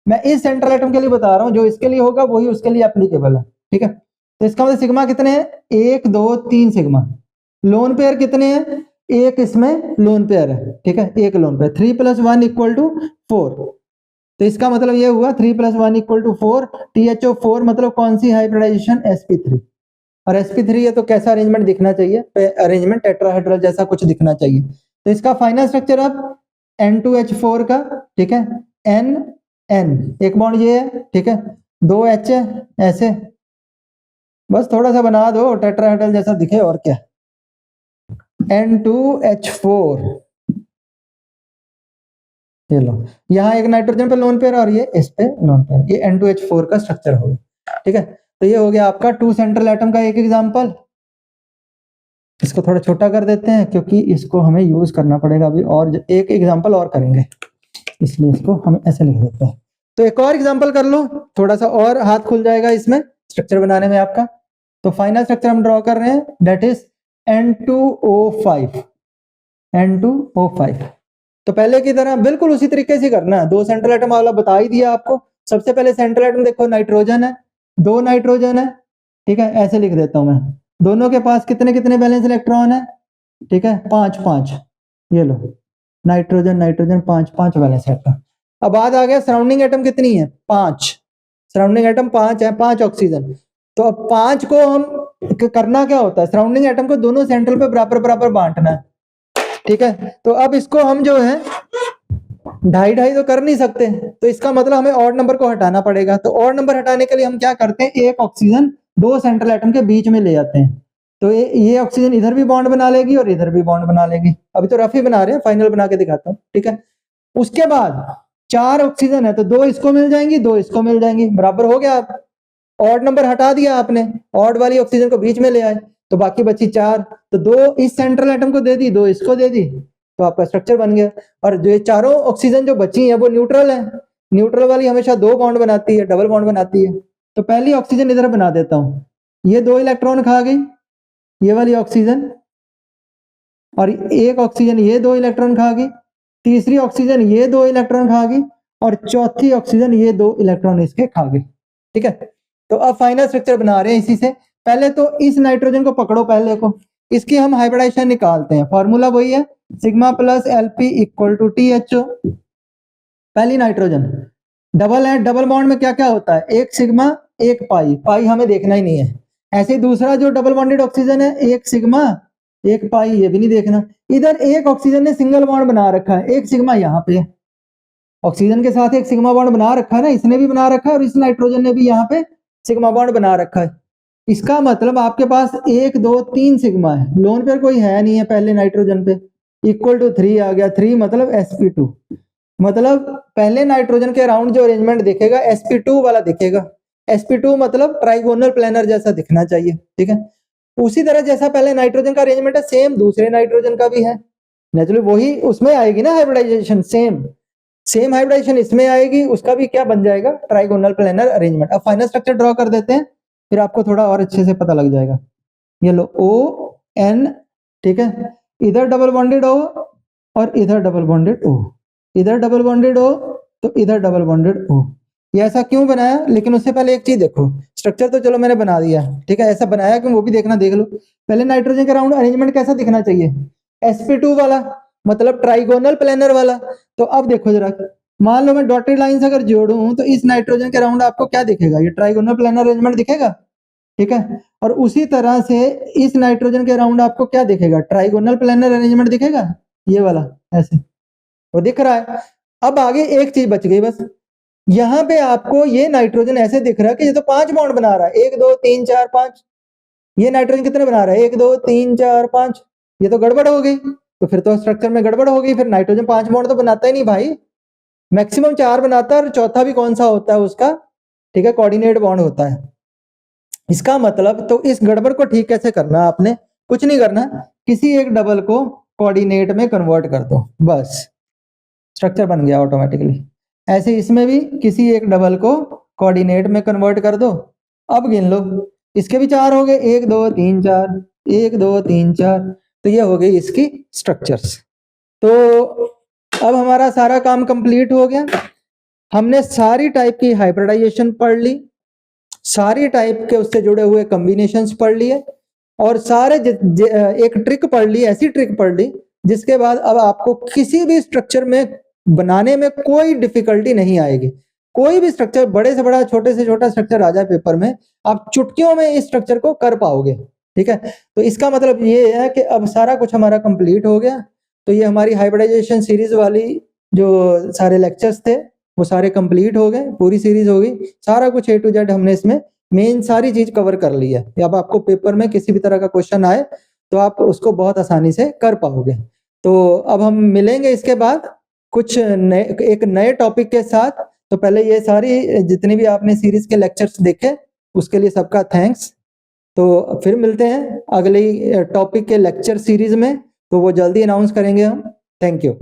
मैं इस सेंट्रल एटम के लिए बता रहा हूँ, जो इसके लिए होगा वही उसके लिए एप्लीकेबल है, ठीक है। तो इसका मतलब सिग्मा कितने हैं, 1 2 3 सिग्मा। लोन पेयर कितने हैं, एक इसमें लोन पेयर है, ठीक है, एक लोन पेयर। 3 + 1 = 4। तो इसका मतलब ये हुआ 3 + 1 = 4। THO4 मतलब कौन सी हाइब्रिडाइजेशन, sp3। और sp3 है तो कैसा अरेंजमेंट दिखना चाहिए, अरेंजमेंट टेट्राहेड्रल जैसा कुछ दिखना चाहिए। तो इसका फाइनल स्ट्रक्चर अब N2H4 का, ठीक है, N N एक बॉन्ड ये है, ठीक है, 2 H है ऐसे, बस थोड़ा सा बना दो टेट्राहेड्रल जैसा दिखे, और क्या। N2H4, ये लो, यहाँ एक नाइट्रोजन पे लोन पेयर और ये इस पे लोन पेयर, ये N2H4 का स्ट्रक्चर हो गया, ठीक है। तो ये हो गया आपका 2 सेंट्रल एटम का एक एग्जांपल। इसको थोड़ा छोटा कर देते हैं क्योंकि इसको हमें यूज करना पड़ेगा अभी, और एक एग्जांपल और करेंगे, इसलिए इसको हम ऐसे लिख देते हैं। तो एक और एग्जांपल कर लो, थोड़ा सा और हाथ खुल जाएगा इसमें स्ट्रक्चर बनाने में आपका। तो फाइनल स्ट्रक्चर हम ड्रॉ कर रहे हैं, दैट इज N2O5। N2O5 तो पहले की तरह बिल्कुल उसी तरीके से करना है, 2 सेंट्रल एटम वाला बता ही दिया आपको। सबसे पहले सेंट्रल एटम देखो, नाइट्रोजन है, 2 नाइट्रोजन है, ठीक है, ऐसे लिख देता हूं मैं। दोनों के पास कितने कितने बैलेंस इलेक्ट्रॉन है, ठीक है, 5 5। ये लो, नाइट्रोजन नाइट्रोजन 5 5 बैलेंस इलेक्ट्रॉन। अब बात आ गया सराउंडिंग एटम कितनी है, 5 सराउंडिंग एटम 5 है, 5 ऑक्सीजन। तो अब 5 को हम करना क्या होता है, सराउंडिंग एटम को दोनों सेंट्रल पे बराबर बराबर बांटना है, ठीक है। तो अब इसको हम जो है 2.5 तो कर नहीं सकते, तो इसका मतलब हमें ऑड नंबर को हटाना पड़ेगा। तो ऑड नंबर हटाने के लिए हम क्या करते हैं, एक ऑक्सीजन 2 सेंट्रल एटम के बीच में ले आते हैं। तो ये ऑक्सीजन इधर भी बॉन्ड बना लेगी और इधर भी बॉन्ड बना लेगी। अभी तो रफ ही बना रहे हैं, फाइनल बना के दिखाता हूँ, ठीक है। उसके बाद 4 ऑक्सीजन है, तो 2 इसको मिल जाएंगी, 2 इसको मिल जाएंगी, बराबर हो गया। ऑड नंबर हटा दिया आपने, ऑड वाली ऑक्सीजन को बीच में ले आए, तो बाकी बची 4। तो 2 इस सेंट्रल एटम को दे दी, 2 इसको दे दी, तो आपका स्ट्रक्चर बन गया। और जो ये चारों ऑक्सीजन जो बची है वो न्यूट्रल है, न्यूट्रल वाली हमेशा 2 बॉन्ड बनाती है, डबल बॉन्ड बनाती है। तो पहली ऑक्सीजन इधर बना देता हूं, ये 2 इलेक्ट्रॉन खा गई ये वाली ऑक्सीजन, और एक ऑक्सीजन ये 2 इलेक्ट्रॉन खा गई, तीसरी ऑक्सीजन ये 2 इलेक्ट्रॉन खा गई, और चौथी ऑक्सीजन ये 2 इलेक्ट्रॉन इसके खा गई, ठीक है। तो अब फाइनल स्ट्रक्चर बना रहे हैं इसी से। पहले तो इस नाइट्रोजन को पकड़ो, पहले को इसकी हम हाइब्रिडाइजेशन निकालते हैं। फॉर्मूला वही है, sigma plus LP equal to THO। पहली नाइट्रोजन डबल है, डबल बॉन्ड में क्या क्या होता है, एक सिग्मा एक पाई, पाई हमें देखना ही नहीं है। ऐसे दूसरा जो डबल बॉन्डेड ऑक्सीजन है, एक सिग्मा एक पाई, ये भी नहीं देखना। इधर एक ऑक्सीजन ने सिंगल बॉन्ड बना रखा है, एक सिग्मा यहाँ पे, ऑक्सीजन के साथ एक सिग्मा बॉन्ड बना रखा है ना, इसने भी बना रखा है, और इस नाइट्रोजन ने भी यहाँ पे सिग्मा बॉन्ड बना रखा है। इसका मतलब आपके पास 1 2 3 सिग्मा है, लोन पेयर कोई है नहीं है पहले नाइट्रोजन पे, इक्वल टू 3 आ गया, 3 मतलब sp2। मतलब पहले नाइट्रोजन के अराउंड जो अरेंजमेंट दिखेगा sp2 वाला दिखेगा। sp2 मतलब ट्राइगोनल प्लेनर जैसा दिखना चाहिए, ठीक है। उसी तरह जैसा पहले नाइट्रोजन का अरेंजमेंट है, सेम दूसरे नाइट्रोजन का भी है। नेचुरली वही उसमें आएगी ना हाइब्रिडाइजेशन, सेम हाइब्रिडाइजेशन इसमें आएगी, उसका भी क्या बन जाएगा, ट्राइगोनल प्लेनर अरेंजमेंट। अब फाइनल स्ट्रक्चर ड्रॉ कर देते हैं, फिर आपको थोड़ा और अच्छे से पता लग जाएगा। ये लो ON, ठीक है, इधर डबल बॉन्डेड O और इधर डबल बॉन्डेड O, इधर डबल बॉन्डेड O तो इधर डबल बॉन्डेड O। ये ऐसा क्यों बनाया? लेकिन उससे पहले एक चीज देखो, स्ट्रक्चर तो चलो मैंने बना दिया, ठीक है, ऐसा बनाया क्यों वो भी देखना, देख लो। पहले नाइट्रोजन के अराउंड अरेंजमेंट कैसा दिखना चाहिए? sp2 वाला, मतलब ट्राइगोनल प्लेनर वाला। तो अब देखो जरा, मान लो मैं डॉटेड लाइंस अगर जोड़ूं तो इस नाइट्रोजन के अराउंड आपको क्या दिखेगा? ये ट्राइगोनल प्लेनर अरेंजमेंट दिखेगा, ठीक है। और उसी तरह से इस नाइट्रोजन के अराउंड आपको क्या दिखेगा? ट्राइगोनल प्लेनर अरेंजमेंट दिखेगा, ये वाला ऐसे, वो दिख रहा है। अब आगे एक चीज बच गई बस, यहाँ पे आपको ये नाइट्रोजन ऐसे दिख रहा है कि ये तो 5 बॉन्ड बना रहा है, 1 2 3 4 5। ये नाइट्रोजन कितने बना रहा है? 1 2 3 4 5। ये तो गड़बड़ हो गई, तो फिर तो स्ट्रक्चर में गड़बड़ हो गई, फिर नाइट्रोजन 5 बॉन्ड तो बनाता ही नहीं भाई, मैक्सिमम 4 बनाता है, और चौथा भी कौन सा होता है उसका? ठीक है, कोऑर्डिनेट बॉन्ड होता है। इसका मतलब तो इस गड़बड़ को ठीक कैसे करना? आपने कुछ नहीं करना, किसी एक डबल को कोऑर्डिनेट में कन्वर्ट कर दो, बस स्ट्रक्चर बन गया ऑटोमेटिकली। ऐसे इसमें भी किसी एक डबल को कोऑर्डिनेट में कन्वर्ट कर दो। अब गिन लो, इसके भी 4 हो गए, 1 2 3 4, 1 2 3 4, तो ये हो गई इसकी स्ट्रक्चर्स। तो अब हमारा सारा काम कंप्लीट हो गया। हमने सारी टाइप की हाइब्रिडाइजेशन पढ़ ली, सारी टाइप के उससे जुड़े हुए कॉम्बिनेशंस पढ़ लिए, और सारे एक ट्रिक पढ़ ली, ऐसी ट्रिक पढ़ ली जिसके बाद अब आपको किसी भी स्ट्रक्चर में बनाने में कोई डिफिकल्टी नहीं आएगी। कोई भी स्ट्रक्चर, बड़े से बड़ा छोटे से छोटा स्ट्रक्चर आ जाए पेपर में, आप चुटकियों में इस स्ट्रक्चर को कर पाओगे, ठीक है। तो इसका मतलब ये है कि अब सारा कुछ हमारा कंप्लीट हो गया। तो ये हमारी हाइब्रिडाइजेशन सीरीज वाली जो सारे लेक्चर्स थे वो सारे कंप्लीट हो गए, पूरी सीरीज हो गई, सारा कुछ A to Z हमने इसमें मेन सारी चीज कवर कर ली है। अब आपको पेपर में किसी भी तरह का क्वेश्चन आए तो आप उसको बहुत आसानी से कर पाओगे। तो अब हम मिलेंगे इसके बाद कुछ एक नए टॉपिक के साथ। तो पहले ये सारी जितनी भी आपने सीरीज के लेक्चर्स देखे उसके लिए सबका थैंक्स। तो फिर मिलते हैं अगली टॉपिक के लेक्चर सीरीज में, तो वो जल्दी अनाउंस करेंगे हम। Thank you.